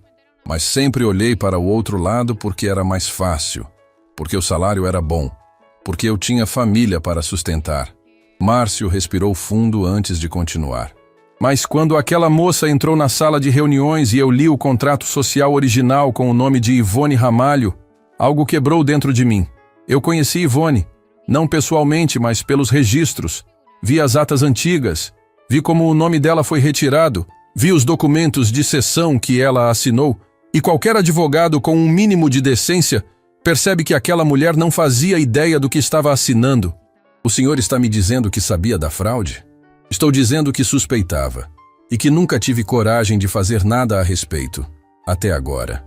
Mas sempre olhei para o outro lado porque era mais fácil, porque o salário era bom, porque eu tinha família para sustentar. Márcio respirou fundo antes de continuar. Mas quando aquela moça entrou na sala de reuniões e eu li o contrato social original com o nome de Ivone Ramalho, algo quebrou dentro de mim. Eu conheci Ivone, não pessoalmente, mas pelos registros. Vi as atas antigas, vi como o nome dela foi retirado, vi os documentos de cessão que ela assinou, e qualquer advogado com um mínimo de decência percebe que aquela mulher não fazia ideia do que estava assinando. O senhor está me dizendo que sabia da fraude? Estou dizendo que suspeitava, e que nunca tive coragem de fazer nada a respeito, até agora.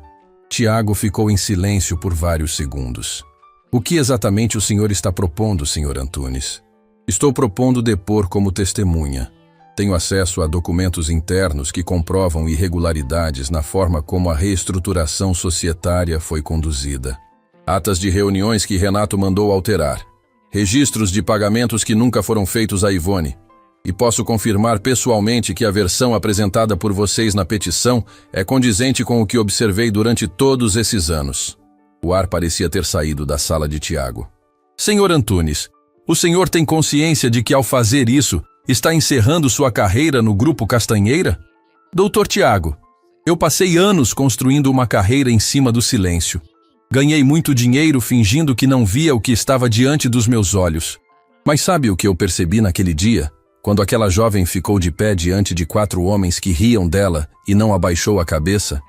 Tiago ficou em silêncio por vários segundos. O que exatamente o senhor está propondo, senhor Antunes? Estou propondo depor como testemunha. Tenho acesso a documentos internos que comprovam irregularidades na forma como a reestruturação societária foi conduzida. Atas de reuniões que Renato mandou alterar. Registros de pagamentos que nunca foram feitos a Ivone. E posso confirmar pessoalmente que a versão apresentada por vocês na petição é condizente com o que observei durante todos esses anos. O ar parecia ter saído da sala de Tiago. Senhor Antunes, o senhor tem consciência de que ao fazer isso, está encerrando sua carreira no Grupo Castanheira? Doutor Tiago, eu passei anos construindo uma carreira em cima do silêncio. Ganhei muito dinheiro fingindo que não via o que estava diante dos meus olhos. Mas sabe o que eu percebi naquele dia? Quando aquela jovem ficou de pé diante de 4 homens que riam dela e não abaixou a cabeça?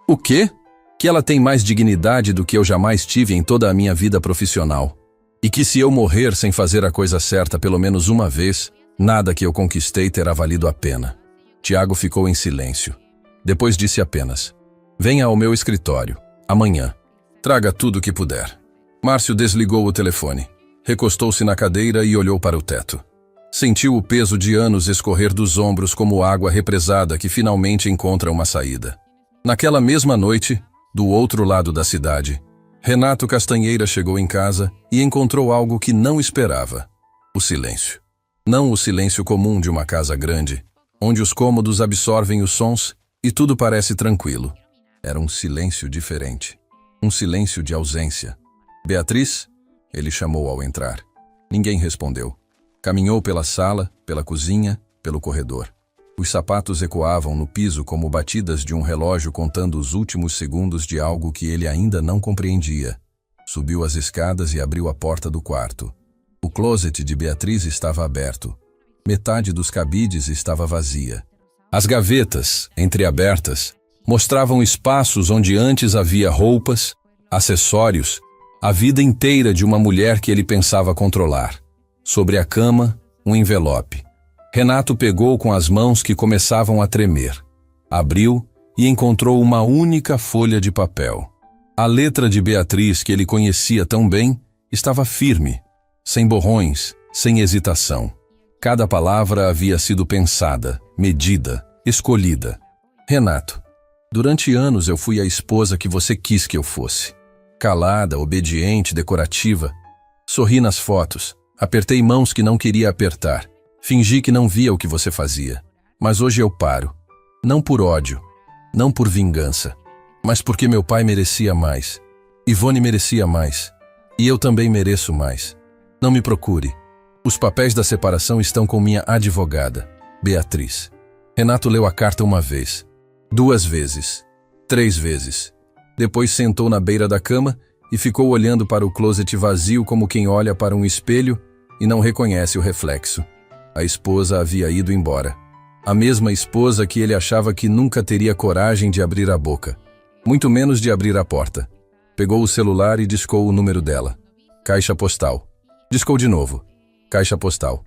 O quê? Que ela tem mais dignidade do que eu jamais tive em toda a minha vida profissional. E que se eu morrer sem fazer a coisa certa pelo menos uma vez, nada que eu conquistei terá valido a pena. Tiago ficou em silêncio. Depois disse apenas, venha ao meu escritório, amanhã. Traga tudo o que puder. Márcio desligou o telefone. Recostou-se na cadeira e olhou para o teto. Sentiu o peso de anos escorrer dos ombros como água represada que finalmente encontra uma saída. Naquela mesma noite, do outro lado da cidade, Renato Castanheira chegou em casa e encontrou algo que não esperava: o silêncio. Não o silêncio comum de uma casa grande, onde os cômodos absorvem os sons e tudo parece tranquilo. Era um silêncio diferente. Um silêncio de ausência. Beatriz? Ele chamou ao entrar. Ninguém respondeu. Caminhou pela sala, pela cozinha, pelo corredor. Os sapatos ecoavam no piso como batidas de um relógio contando os últimos segundos de algo que ele ainda não compreendia. Subiu as escadas e abriu a porta do quarto. O closet de Beatriz estava aberto. Metade dos cabides estava vazia. As gavetas, entreabertas, mostravam espaços onde antes havia roupas, acessórios, a vida inteira de uma mulher que ele pensava controlar. Sobre a cama, um envelope. Renato pegou com as mãos que começavam a tremer. Abriu e encontrou uma única folha de papel. A letra de Beatriz, que ele conhecia tão bem, estava firme, sem borrões, sem hesitação. Cada palavra havia sido pensada, medida, escolhida. Renato, durante anos eu fui a esposa que você quis que eu fosse. Calada, obediente, decorativa. Sorri nas fotos. Apertei mãos que não queria apertar. Fingi que não via o que você fazia. Mas hoje eu paro. Não por ódio, não por vingança, mas porque meu pai merecia mais. Ivone merecia mais. E eu também mereço mais. Não me procure. Os papéis da separação estão com minha advogada, Beatriz. Renato leu a carta uma vez, 2 vezes, 3 vezes. Depois sentou na beira da cama e ficou olhando para o closet vazio como quem olha para um espelho e não reconhece o reflexo. A esposa havia ido embora. A mesma esposa que ele achava que nunca teria coragem de abrir a boca, muito menos de abrir a porta. Pegou o celular e discou o número dela. Caixa postal. Discou de novo. Caixa postal.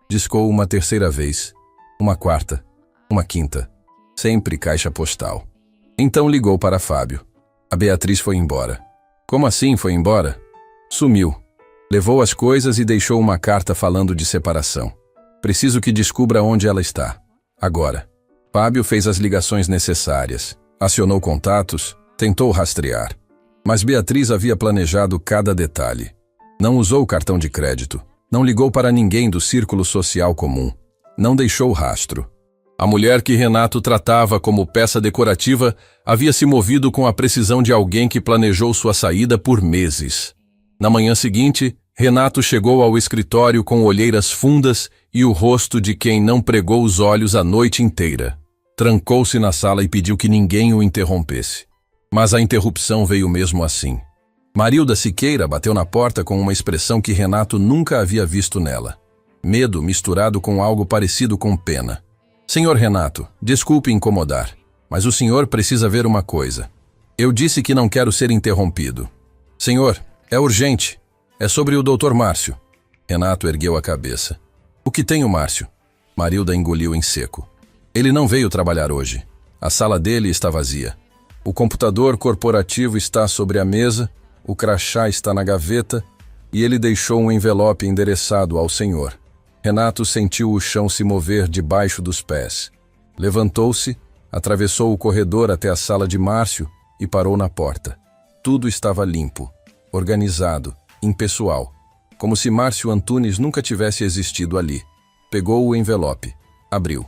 Discou uma 3ª vez, uma 4ª, uma 5ª. Sempre caixa postal. Então ligou para Fábio. A Beatriz foi embora. Como assim foi embora? Sumiu. Levou as coisas e deixou uma carta falando de separação. Preciso que descubra onde ela está. Agora. Fábio fez as ligações necessárias. Acionou contatos, tentou rastrear. Mas Beatriz havia planejado cada detalhe. Não usou cartão de crédito. Não ligou para ninguém do círculo social comum. Não deixou rastro. A mulher que Renato tratava como peça decorativa havia se movido com a precisão de alguém que planejou sua saída por meses. Na manhã seguinte, Renato chegou ao escritório com olheiras fundas e o rosto de quem não pregou os olhos a noite inteira. Trancou-se na sala e pediu que ninguém o interrompesse. Mas a interrupção veio mesmo assim. Marilda Siqueira bateu na porta com uma expressão que Renato nunca havia visto nela. Medo misturado com algo parecido com pena. Senhor Renato, desculpe incomodar, mas o senhor precisa ver uma coisa. Eu disse que não quero ser interrompido. Senhor, é urgente. É sobre o Dr. Márcio. Renato ergueu a cabeça. O que tem o Márcio? Marilda engoliu em seco. Ele não veio trabalhar hoje. A sala dele está vazia. O computador corporativo está sobre a mesa, o crachá está na gaveta e ele deixou um envelope endereçado ao senhor. Renato sentiu o chão se mover debaixo dos pés. Levantou-se, atravessou o corredor até a sala de Márcio e parou na porta. Tudo estava limpo, organizado, impessoal, como se Márcio Antunes nunca tivesse existido ali. Pegou o envelope, abriu.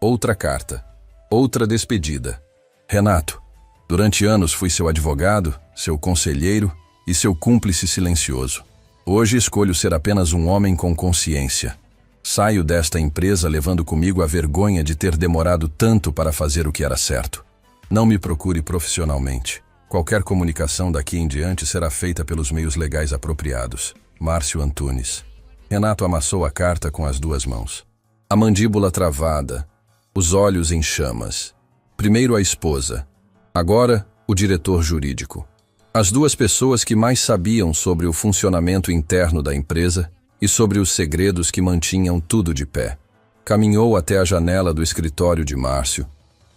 Outra carta, outra despedida. Renato, durante anos fui seu advogado, seu conselheiro e seu cúmplice silencioso. Hoje escolho ser apenas um homem com consciência. Saio desta empresa levando comigo a vergonha de ter demorado tanto para fazer o que era certo. Não me procure profissionalmente. Qualquer comunicação daqui em diante será feita pelos meios legais apropriados. Márcio Antunes. Renato amassou a carta com as 2 mãos. A mandíbula travada, os olhos em chamas. Primeiro a esposa, agora o diretor jurídico. As 2 pessoas que mais sabiam sobre o funcionamento interno da empresa e sobre os segredos que mantinham tudo de pé. Caminhou até a janela do escritório de Márcio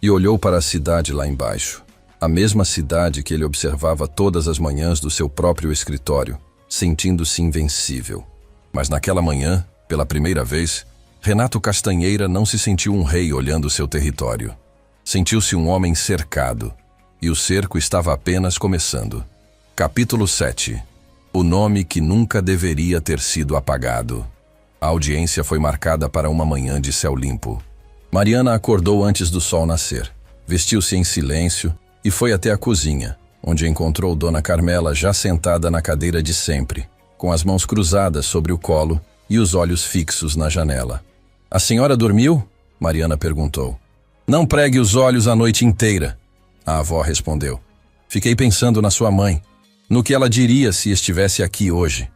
e olhou para a cidade lá embaixo. A mesma cidade que ele observava todas as manhãs do seu próprio escritório, sentindo-se invencível. Mas naquela manhã, pela primeira vez, Renato Castanheira não se sentiu um rei olhando seu território. Sentiu-se um homem cercado, e o cerco estava apenas começando. Capítulo 7. O nome que nunca deveria ter sido apagado. A audiência foi marcada para uma manhã de céu limpo. Mariana acordou antes do sol nascer, vestiu-se em silêncio e foi até a cozinha, onde encontrou Dona Carmela já sentada na cadeira de sempre, com as mãos cruzadas sobre o colo e os olhos fixos na janela. "A senhora dormiu?" Mariana perguntou. "Não pregue os olhos a noite inteira", a avó respondeu. "Fiquei pensando na sua mãe, no que ela diria se estivesse aqui hoje."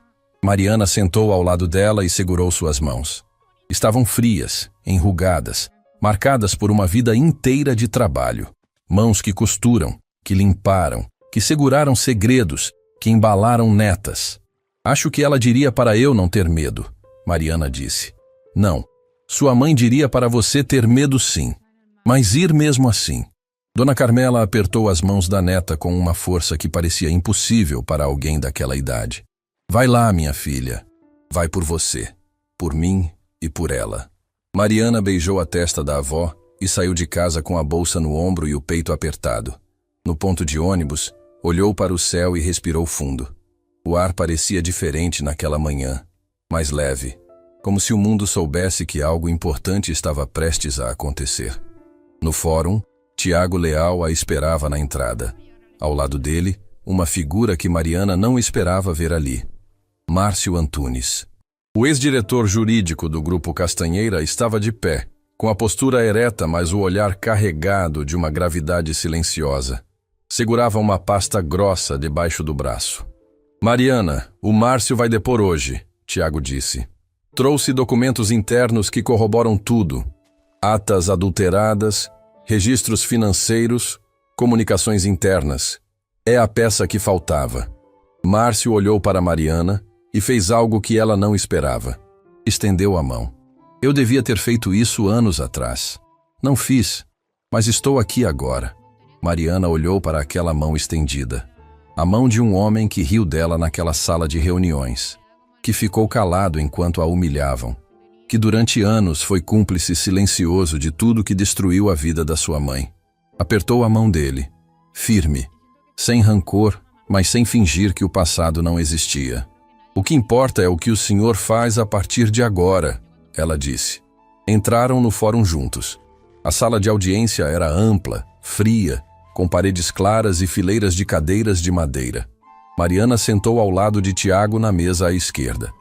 Mariana sentou ao lado dela e segurou suas mãos. Estavam frias, enrugadas, marcadas por uma vida inteira de trabalho. Mãos que costuram, que limparam, que seguraram segredos, que embalaram netas. "Acho que ela diria para eu não ter medo", Mariana disse. "Não, sua mãe diria para você ter medo sim, mas ir mesmo assim." Dona Carmela apertou as mãos da neta com uma força que parecia impossível para alguém daquela idade. "Vai lá, minha filha. Vai por você, por mim e por ela." Mariana beijou a testa da avó e saiu de casa com a bolsa no ombro e o peito apertado. No ponto de ônibus, olhou para o céu e respirou fundo. O ar parecia diferente naquela manhã, mais leve, como se o mundo soubesse que algo importante estava prestes a acontecer. No fórum, Tiago Leal a esperava na entrada. Ao lado dele, uma figura que Mariana não esperava ver ali. Márcio Antunes. O ex-diretor jurídico do Grupo Castanheira estava de pé, com a postura ereta, mas o olhar carregado de uma gravidade silenciosa. Segurava uma pasta grossa debaixo do braço. "Mariana, o Márcio vai depor hoje", Tiago disse. "Trouxe documentos internos que corroboram tudo. Atas adulteradas, registros financeiros, comunicações internas. É a peça que faltava." Márcio olhou para Mariana e fez algo que ela não esperava. Estendeu a mão. "Eu devia ter feito isso anos atrás. Não fiz, mas estou aqui agora." Mariana olhou para aquela mão estendida. A mão de um homem que riu dela naquela sala de reuniões, que ficou calado enquanto a humilhavam, que durante anos foi cúmplice silencioso de tudo que destruiu a vida da sua mãe. Apertou a mão dele, firme, sem rancor, mas sem fingir que o passado não existia. "O que importa é o que o senhor faz a partir de agora", ela disse. Entraram no fórum juntos. A sala de audiência era ampla, fria, com paredes claras e fileiras de cadeiras de madeira. Mariana sentou ao lado de Tiago na mesa à esquerda.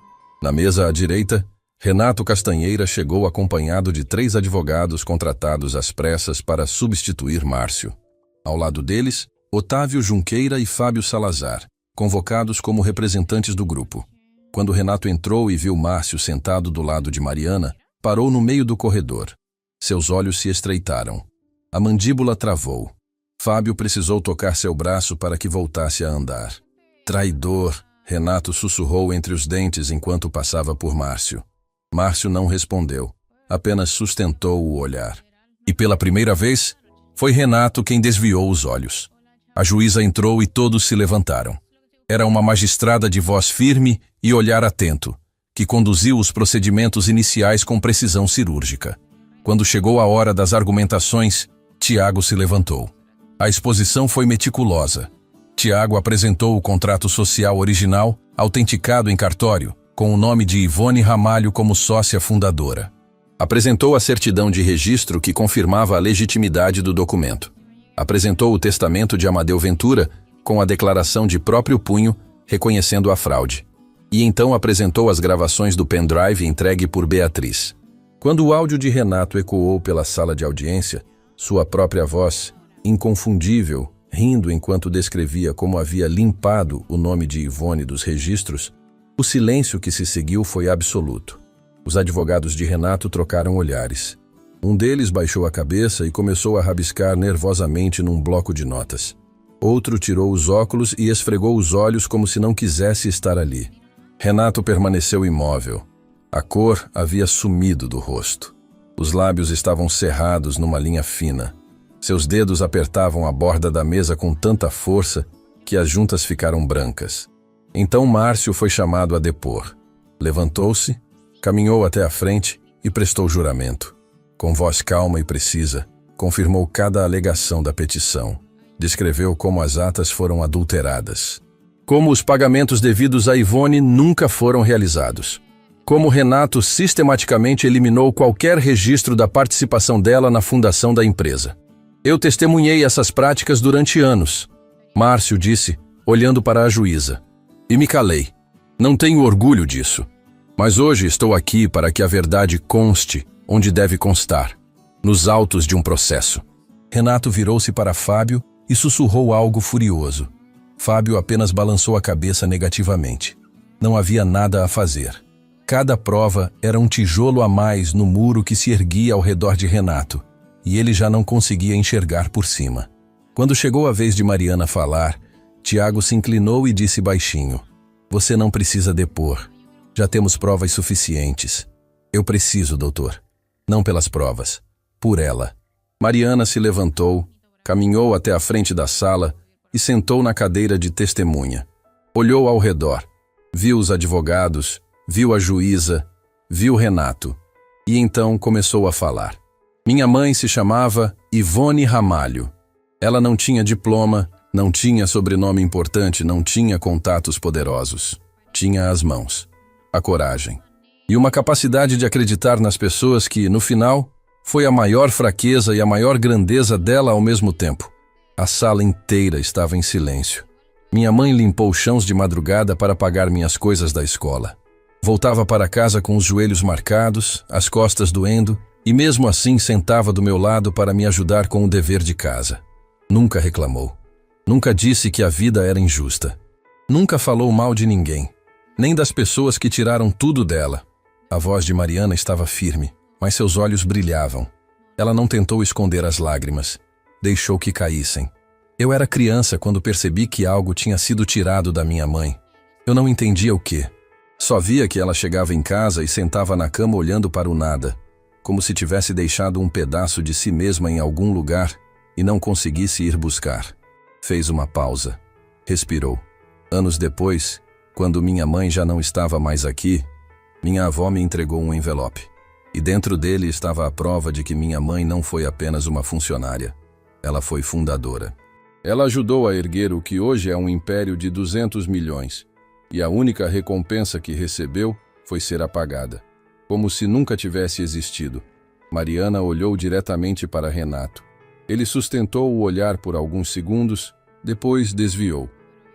Na mesa à direita, Renato Castanheira chegou acompanhado de 3 advogados contratados às pressas para substituir Márcio. Ao lado deles, Otávio Junqueira e Fábio Salazar, convocados como representantes do grupo. Quando Renato entrou e viu Márcio sentado do lado de Mariana, parou no meio do corredor. Seus olhos se estreitaram. A mandíbula travou. Fábio precisou tocar seu braço para que voltasse a andar. "Traidor", Renato sussurrou entre os dentes enquanto passava por Márcio. Márcio não respondeu, apenas sustentou o olhar. E pela primeira vez, foi Renato quem desviou os olhos. A juíza entrou e todos se levantaram. Era uma magistrada de voz firme e olhar atento, que conduziu os procedimentos iniciais com precisão cirúrgica. Quando chegou a hora das argumentações, Tiago se levantou. A exposição foi meticulosa. Tiago apresentou o contrato social original, autenticado em cartório, com o nome de Ivone Ramalho como sócia fundadora. Apresentou a certidão de registro que confirmava a legitimidade do documento. Apresentou o testamento de Amadeu Ventura, com a declaração de próprio punho, reconhecendo a fraude. E então apresentou as gravações do pendrive entregue por Beatriz. Quando o áudio de Renato ecoou pela sala de audiência, sua própria voz, inconfundível, rindo enquanto descrevia como havia limpado o nome de Ivone dos registros, o silêncio que se seguiu foi absoluto. Os advogados de Renato trocaram olhares. Um deles baixou a cabeça e começou a rabiscar nervosamente num bloco de notas. Outro tirou os óculos e esfregou os olhos como se não quisesse estar ali. Renato permaneceu imóvel. A cor havia sumido do rosto. Os lábios estavam cerrados numa linha fina. Seus dedos apertavam a borda da mesa com tanta força que as juntas ficaram brancas. Então Márcio foi chamado a depor. Levantou-se, caminhou até a frente e prestou juramento. Com voz calma e precisa, confirmou cada alegação da petição. Descreveu como as atas foram adulteradas. Como os pagamentos devidos a Ivone nunca foram realizados. Como Renato sistematicamente eliminou qualquer registro da participação dela na fundação da empresa. Eu testemunhei essas práticas durante anos, Márcio disse, olhando para a juíza. E me calei. Não tenho orgulho disso. Mas hoje estou aqui para que a verdade conste onde deve constar, nos autos de um processo. Renato virou-se para Fábio e sussurrou algo furioso. Fábio apenas balançou a cabeça negativamente. Não havia nada a fazer. Cada prova era um tijolo a mais no muro que se erguia ao redor de Renato, e ele já não conseguia enxergar por cima. Quando chegou a vez de Mariana falar, Tiago se inclinou e disse baixinho: "Você não precisa depor. Já temos provas suficientes. Eu preciso, doutor. Não pelas provas, por ela." Mariana se levantou, caminhou até a frente da sala e sentou na cadeira de testemunha. Olhou ao redor, viu os advogados, viu a juíza, viu Renato, e então começou a falar. Minha mãe se chamava Ivone Ramalho. Ela não tinha diploma, não tinha sobrenome importante, não tinha contatos poderosos. Tinha as mãos, a coragem e uma capacidade de acreditar nas pessoas que, no final, foi a maior fraqueza e a maior grandeza dela ao mesmo tempo. A sala inteira estava em silêncio. Minha mãe limpou chãos de madrugada para pagar minhas coisas da escola. Voltava para casa com os joelhos marcados, as costas doendo, e mesmo assim sentava do meu lado para me ajudar com o dever de casa. Nunca reclamou. Nunca disse que a vida era injusta. Nunca falou mal de ninguém, nem das pessoas que tiraram tudo dela. A voz de Mariana estava firme, mas seus olhos brilhavam. Ela não tentou esconder as lágrimas. Deixou que caíssem. Eu era criança quando percebi que algo tinha sido tirado da minha mãe. Eu não entendia o quê. Só via que ela chegava em casa e sentava na cama olhando para o nada, como se tivesse deixado um pedaço de si mesma em algum lugar e não conseguisse ir buscar. Fez uma pausa. Respirou. Anos depois, quando minha mãe já não estava mais aqui, minha avó me entregou um envelope. E dentro dele estava a prova de que minha mãe não foi apenas uma funcionária. Ela foi fundadora. Ela ajudou a erguer o que hoje é um império de 200 milhões. E a única recompensa que recebeu foi ser apagada, como se nunca tivesse existido. Mariana olhou diretamente para Renato. Ele sustentou o olhar por alguns segundos, depois desviou.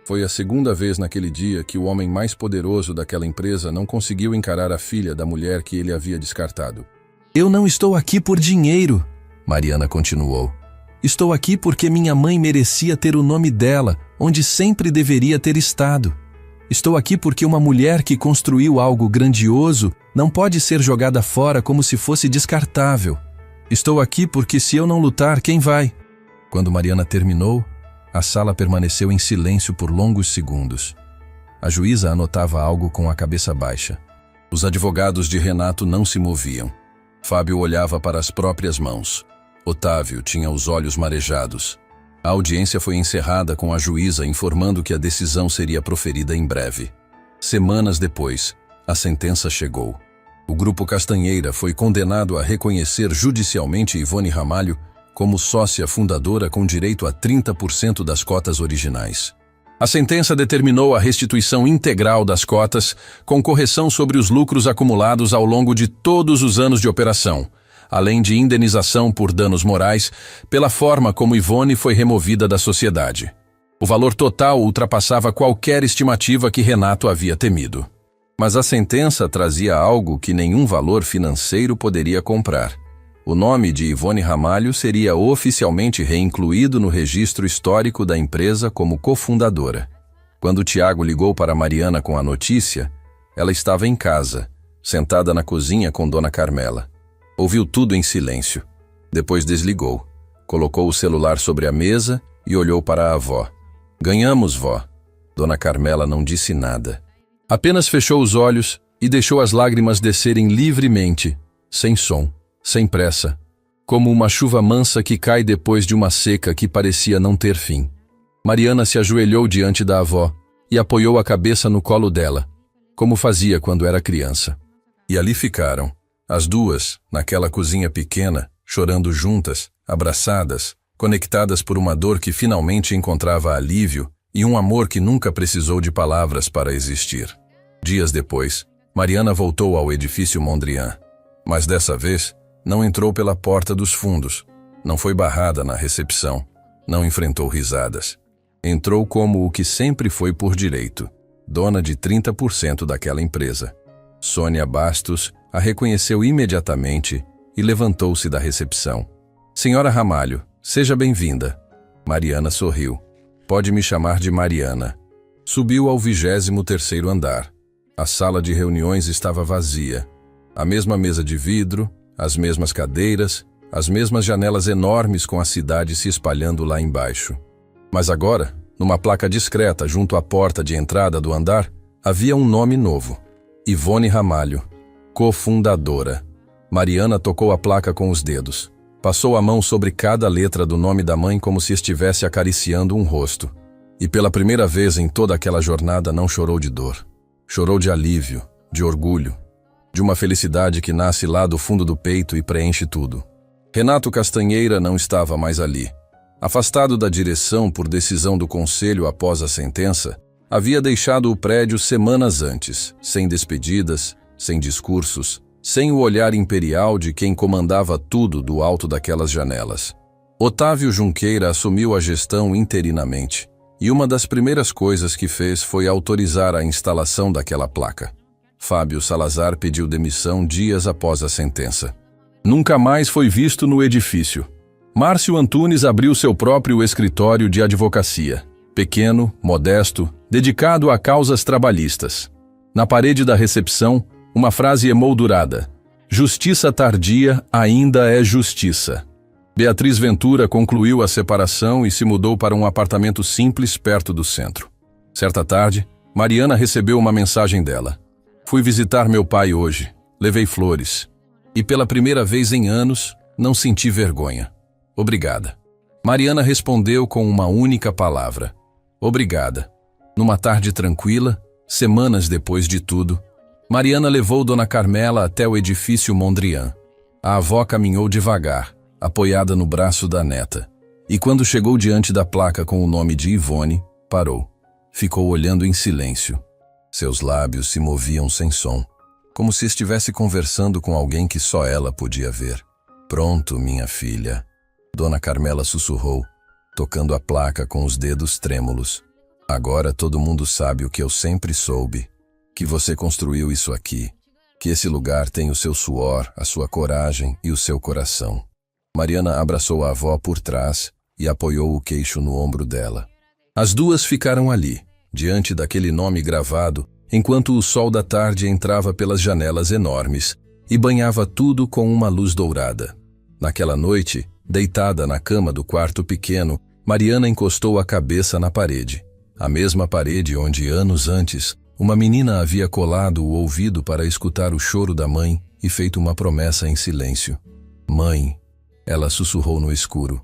Foi a segunda vez naquele dia que o homem mais poderoso daquela empresa não conseguiu encarar a filha da mulher que ele havia descartado. "Eu não estou aqui por dinheiro", Mariana continuou. "Estou aqui porque minha mãe merecia ter o nome dela, onde sempre deveria ter estado. Estou aqui porque uma mulher que construiu algo grandioso não pode ser jogada fora como se fosse descartável. Estou aqui porque se eu não lutar, quem vai?" Quando Mariana terminou, a sala permaneceu em silêncio por longos segundos. A juíza anotava algo com a cabeça baixa. Os advogados de Renato não se moviam. Fábio olhava para as próprias mãos. Otávio tinha os olhos marejados. A audiência foi encerrada com a juíza informando que a decisão seria proferida em breve. Semanas depois, a sentença chegou. O Grupo Castanheira foi condenado a reconhecer judicialmente Ivone Ramalho como sócia fundadora com direito a 30% das cotas originais. A sentença determinou a restituição integral das cotas, com correção sobre os lucros acumulados ao longo de todos os anos de operação, além de indenização por danos morais pela forma como Ivone foi removida da sociedade. O valor total ultrapassava qualquer estimativa que Renato havia temido. Mas a sentença trazia algo que nenhum valor financeiro poderia comprar. O nome de Ivone Ramalho seria oficialmente reincluído no registro histórico da empresa como cofundadora. Quando Tiago ligou para Mariana com a notícia, ela estava em casa, sentada na cozinha com Dona Carmela. Ouviu tudo em silêncio. Depois desligou, colocou o celular sobre a mesa e olhou para a avó. "Ganhamos, vó." Dona Carmela não disse nada. Apenas fechou os olhos e deixou as lágrimas descerem livremente, sem som, sem pressa. como uma chuva mansa que cai depois de uma seca que parecia não ter fim. Mariana se ajoelhou diante da avó e apoiou a cabeça no colo dela, como fazia quando era criança. E ali ficaram, as duas, naquela cozinha pequena, chorando juntas, abraçadas, conectadas por uma dor que finalmente encontrava alívio e um amor que nunca precisou de palavras para existir. Dias depois, Mariana voltou ao edifício Mondrian, mas dessa vez não entrou pela porta dos fundos, não foi barrada na recepção, não enfrentou risadas. Entrou como o que sempre foi por direito, dona de 30% daquela empresa. Sônia Bastos a reconheceu imediatamente e levantou-se da recepção. Senhora Ramalho, seja bem-vinda. Mariana sorriu. Pode me chamar de Mariana. Subiu ao 23º andar. A sala de reuniões estava vazia. A mesma mesa de vidro, as mesmas cadeiras, as mesmas janelas enormes com a cidade se espalhando lá embaixo. Mas agora, numa placa discreta junto à porta de entrada do andar, havia um nome novo. Ivone Ramalho, cofundadora. Mariana tocou a placa com os dedos. Passou a mão sobre cada letra do nome da mãe como se estivesse acariciando um rosto. E pela primeira vez em toda aquela jornada não chorou de dor. Chorou de alívio, de orgulho, de uma felicidade que nasce lá do fundo do peito e preenche tudo. Renato Castanheira não estava mais ali. Afastado da direção por decisão do conselho após a sentença, havia deixado o prédio semanas antes, sem despedidas, sem discursos, sem o olhar imperial de quem comandava tudo do alto daquelas janelas. Otávio Junqueira assumiu a gestão interinamente, e uma das primeiras coisas que fez foi autorizar a instalação daquela placa. Fábio Salazar pediu demissão dias após a sentença. Nunca mais foi visto no edifício. Márcio Antunes abriu seu próprio escritório de advocacia, pequeno, modesto, dedicado a causas trabalhistas. Na parede da recepção, uma frase emoldurada: "Justiça tardia ainda é justiça". Beatriz Ventura concluiu a separação e se mudou para um apartamento simples perto do centro. Certa tarde, Mariana recebeu uma mensagem dela. "Fui visitar meu pai hoje, levei flores. E pela primeira vez em anos, não senti vergonha. Obrigada." Mariana respondeu com uma única palavra: obrigada. Numa tarde tranquila, semanas depois de tudo, Mariana levou Dona Carmela até o edifício Mondrian. A avó caminhou devagar, apoiada no braço da neta, e quando chegou diante da placa com o nome de Ivone, parou. Ficou olhando em silêncio. Seus lábios se moviam sem som, como se estivesse conversando com alguém que só ela podia ver. "Pronto, minha filha", Dona Carmela sussurrou, tocando a placa com os dedos trêmulos. "Agora todo mundo sabe o que eu sempre soube, que você construiu isso aqui, que esse lugar tem o seu suor, a sua coragem e o seu coração." Mariana abraçou a avó por trás e apoiou o queixo no ombro dela. As duas ficaram ali, diante daquele nome gravado, enquanto o sol da tarde entrava pelas janelas enormes e banhava tudo com uma luz dourada. Naquela noite, deitada na cama do quarto pequeno, Mariana encostou a cabeça na parede. A mesma parede onde, anos antes, uma menina havia colado o ouvido para escutar o choro da mãe e feito uma promessa em silêncio. "Mãe", ela sussurrou no escuro,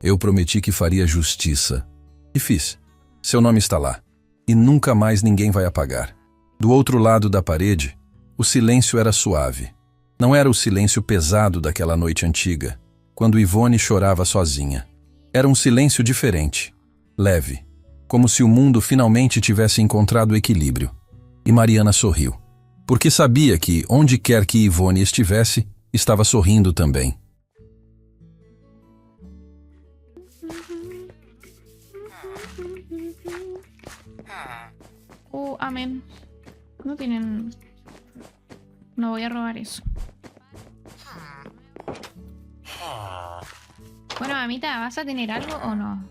"eu prometi que faria justiça. E fiz. Seu nome está lá. E nunca mais ninguém vai apagar." Do outro lado da parede, o silêncio era suave. Não era o silêncio pesado daquela noite antiga, quando Ivone chorava sozinha. Era um silêncio diferente, leve, como se o mundo finalmente tivesse encontrado equilíbrio. E Mariana sorriu, porque sabia que, onde quer que Ivone estivesse, estava sorrindo também. Amén. No tienen... No voy a robar eso. Bueno, mamita, ¿vas a tener algo o no?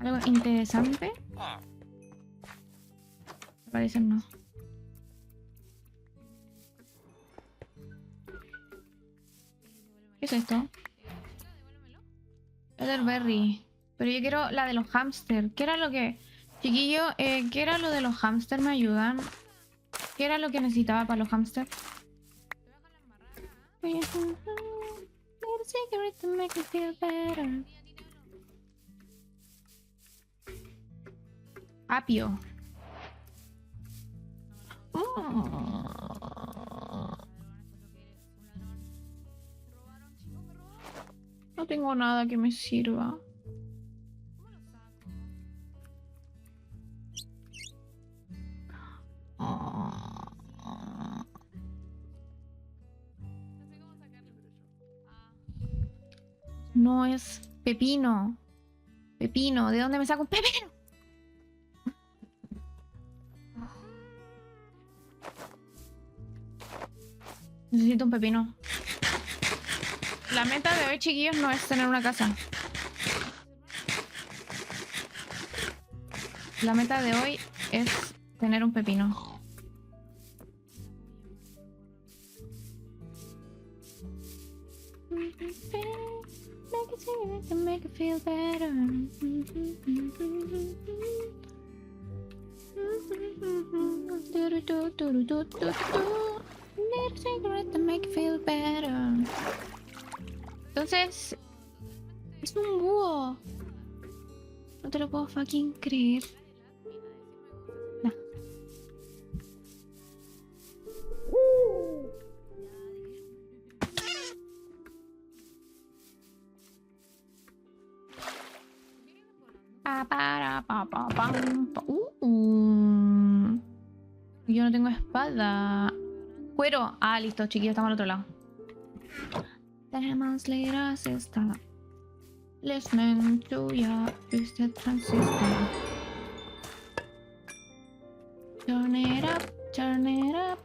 ¿Algo interesante? Parece no. ¿Qué es esto? Elderberry. Pero yo quiero la de los hámster. ¿Qué era lo que... Chiquillo, ¿qué era lo de los hámster? ¿Me ayudan? ¿Qué era lo que necesitaba para los hámster? Need a cigarette to make me feel better. Apio. No tengo nada que me sirva. No es pepino. Pepino. ¿De dónde me saco un pepino? Necesito un pepino. La meta de hoy, chiquillos, no es tener una casa. La meta de hoy es tener un pepino. Make it feel better. Need a cigarette to make it feel better. Entonces, es un búho. No te lo puedo fucking creer. Nah. Yo no tengo espada. Cuero. Ah, listo, chiquillos, estamos al otro lado. Tenemos liras esta. Listening to ya twisted transistor. Turn it up, turn it up.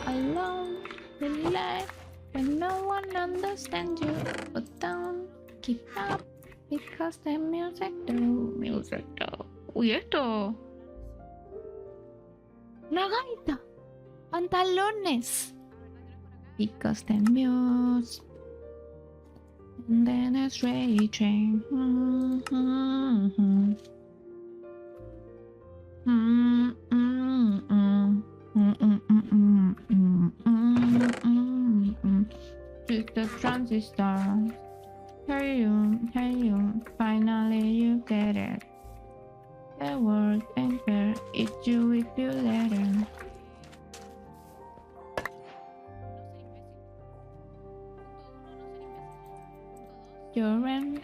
Alone in life when no one understands you. But don't keep up because the music do. Uy, esto. Una gaita. Pantalones. Because the music. And then it's raging. Just the transistor. Hey you, finally you get it. The world ain't fair, it's you if you let it. You're in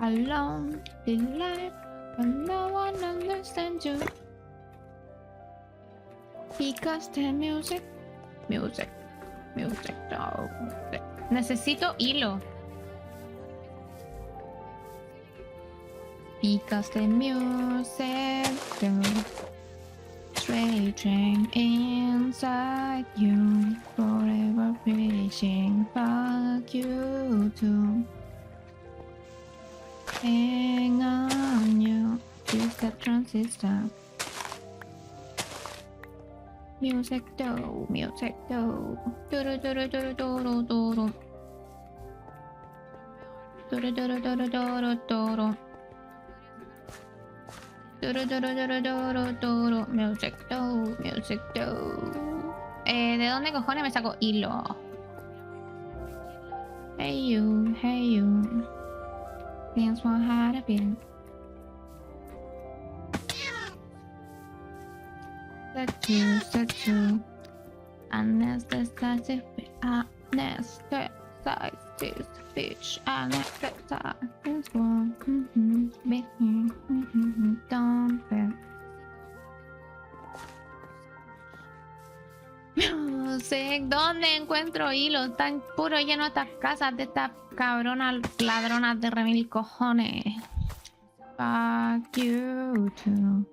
alone in life, but no one understands you. Because the music. No. Necesito hilo. Because the music goes raging inside you, forever preaching fuck you too. Hang on you, use the transistor. Music do. Duru duru duru duru duru. Duru duru duru duru duru. Duru duru duru duru duru. Music do. ¿De dónde cojones me saco hilo? Hey you. Dance one hard a bit. Set you. Anesthetic bitch. Anesthetic is one. Don't bet. No sé dónde encuentro hilos tan puro lleno de estas casas de estas cabronas ladronas de remil cojones. Fuck you too.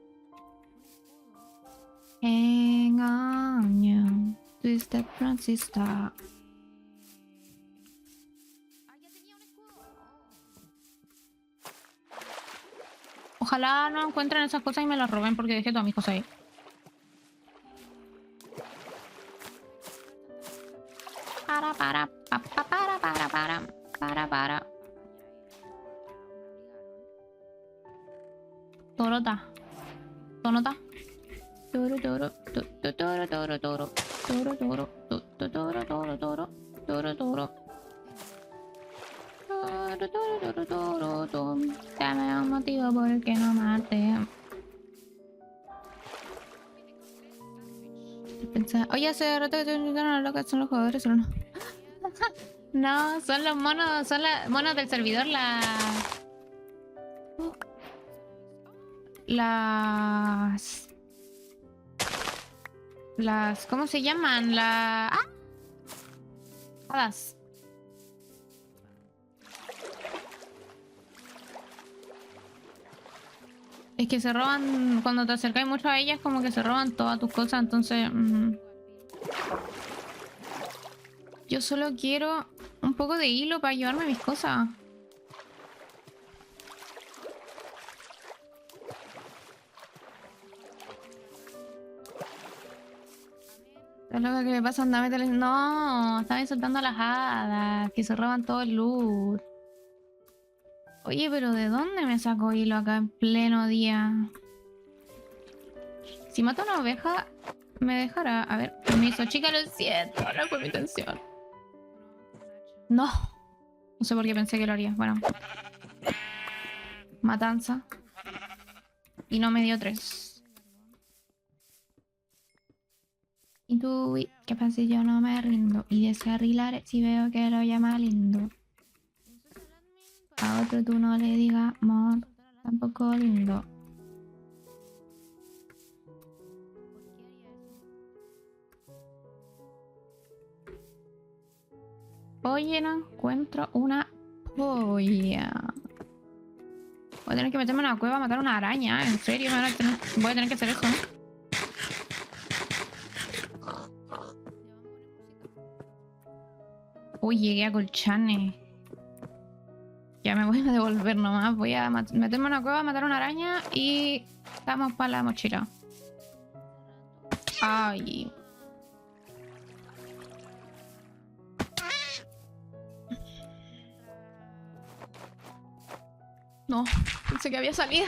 Hang on you, twisted transistor. Ojalá no encuentren esas cosas y me las roben porque dejé todas mis cosas ahí. Para. Tonota. Toro, toro, toro, toro, toro, toro, toro, toro, toro, toro, toro, toro, toro. Dame un motivo por el que no mate. Oye, hace rato que te invitaron a lo que son los jugadores, ¿o no? No, son los monos, son los monos del servidor, las ¿cómo se llaman? Hadas. Es que se roban, cuando te acercas mucho a ellas, como que se roban todas tus cosas, entonces... Yo solo quiero un poco de hilo para llevarme mis cosas. Es lo que me pasa, anda, métele... No, están insultando a las hadas, que se roban todo el loot. Oye, pero ¿de dónde me saco hilo acá en pleno día? Si mato a una oveja, me dejará... A ver, permiso, chica, lo siento, no fue mi intención. No. No sé por qué pensé que lo haría. Bueno. Matanza. Y no me dio 3. Y tú, ¿qué pasa si yo no me rindo? Y descarrilaré si veo que lo llama lindo. A otro tú no le digas amor, tampoco lindo. Oye, no encuentro una polla. Voy a tener que meterme en una cueva a matar una araña. En serio, voy a tener que hacer eso. Uy, llegué a Colchane. Ya me voy a devolver nomás. Voy a meterme en una cueva a matar una araña y estamos para la mochila. Ay. No, pensé que había salido.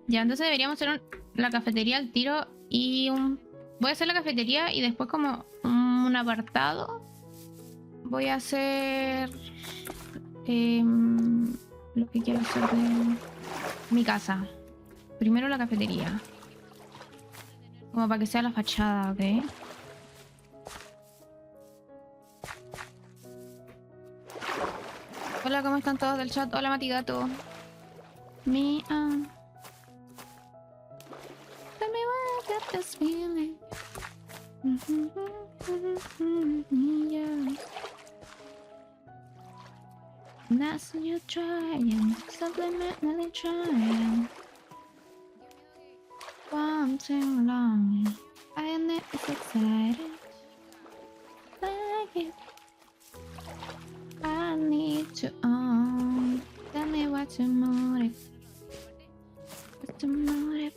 Ya, entonces deberíamos hacer la cafetería al tiro y voy a hacer la cafetería y después como un apartado voy a hacer lo que quiero hacer de mi casa. Primero la cafetería. Como para que sea la fachada, ¿ok? Hola, ¿cómo están todos del chat? Hola, Matigato. Tell me why I got this feeling. Yeah. That's what you're trying, subliminally trying. One too long, I admit it's exciting. Like it, I need to own. Tell me what's your motive? What's the motive?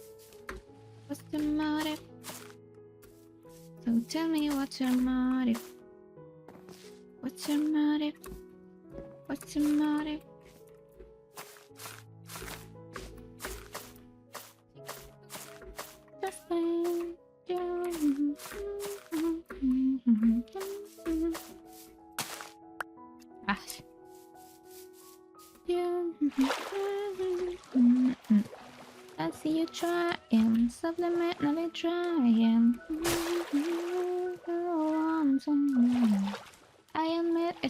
What's the motive? So tell me what's your motive? What's your motive? What's your motive? Just think you. Ah. I see you trying, subliminally trying. I admit it's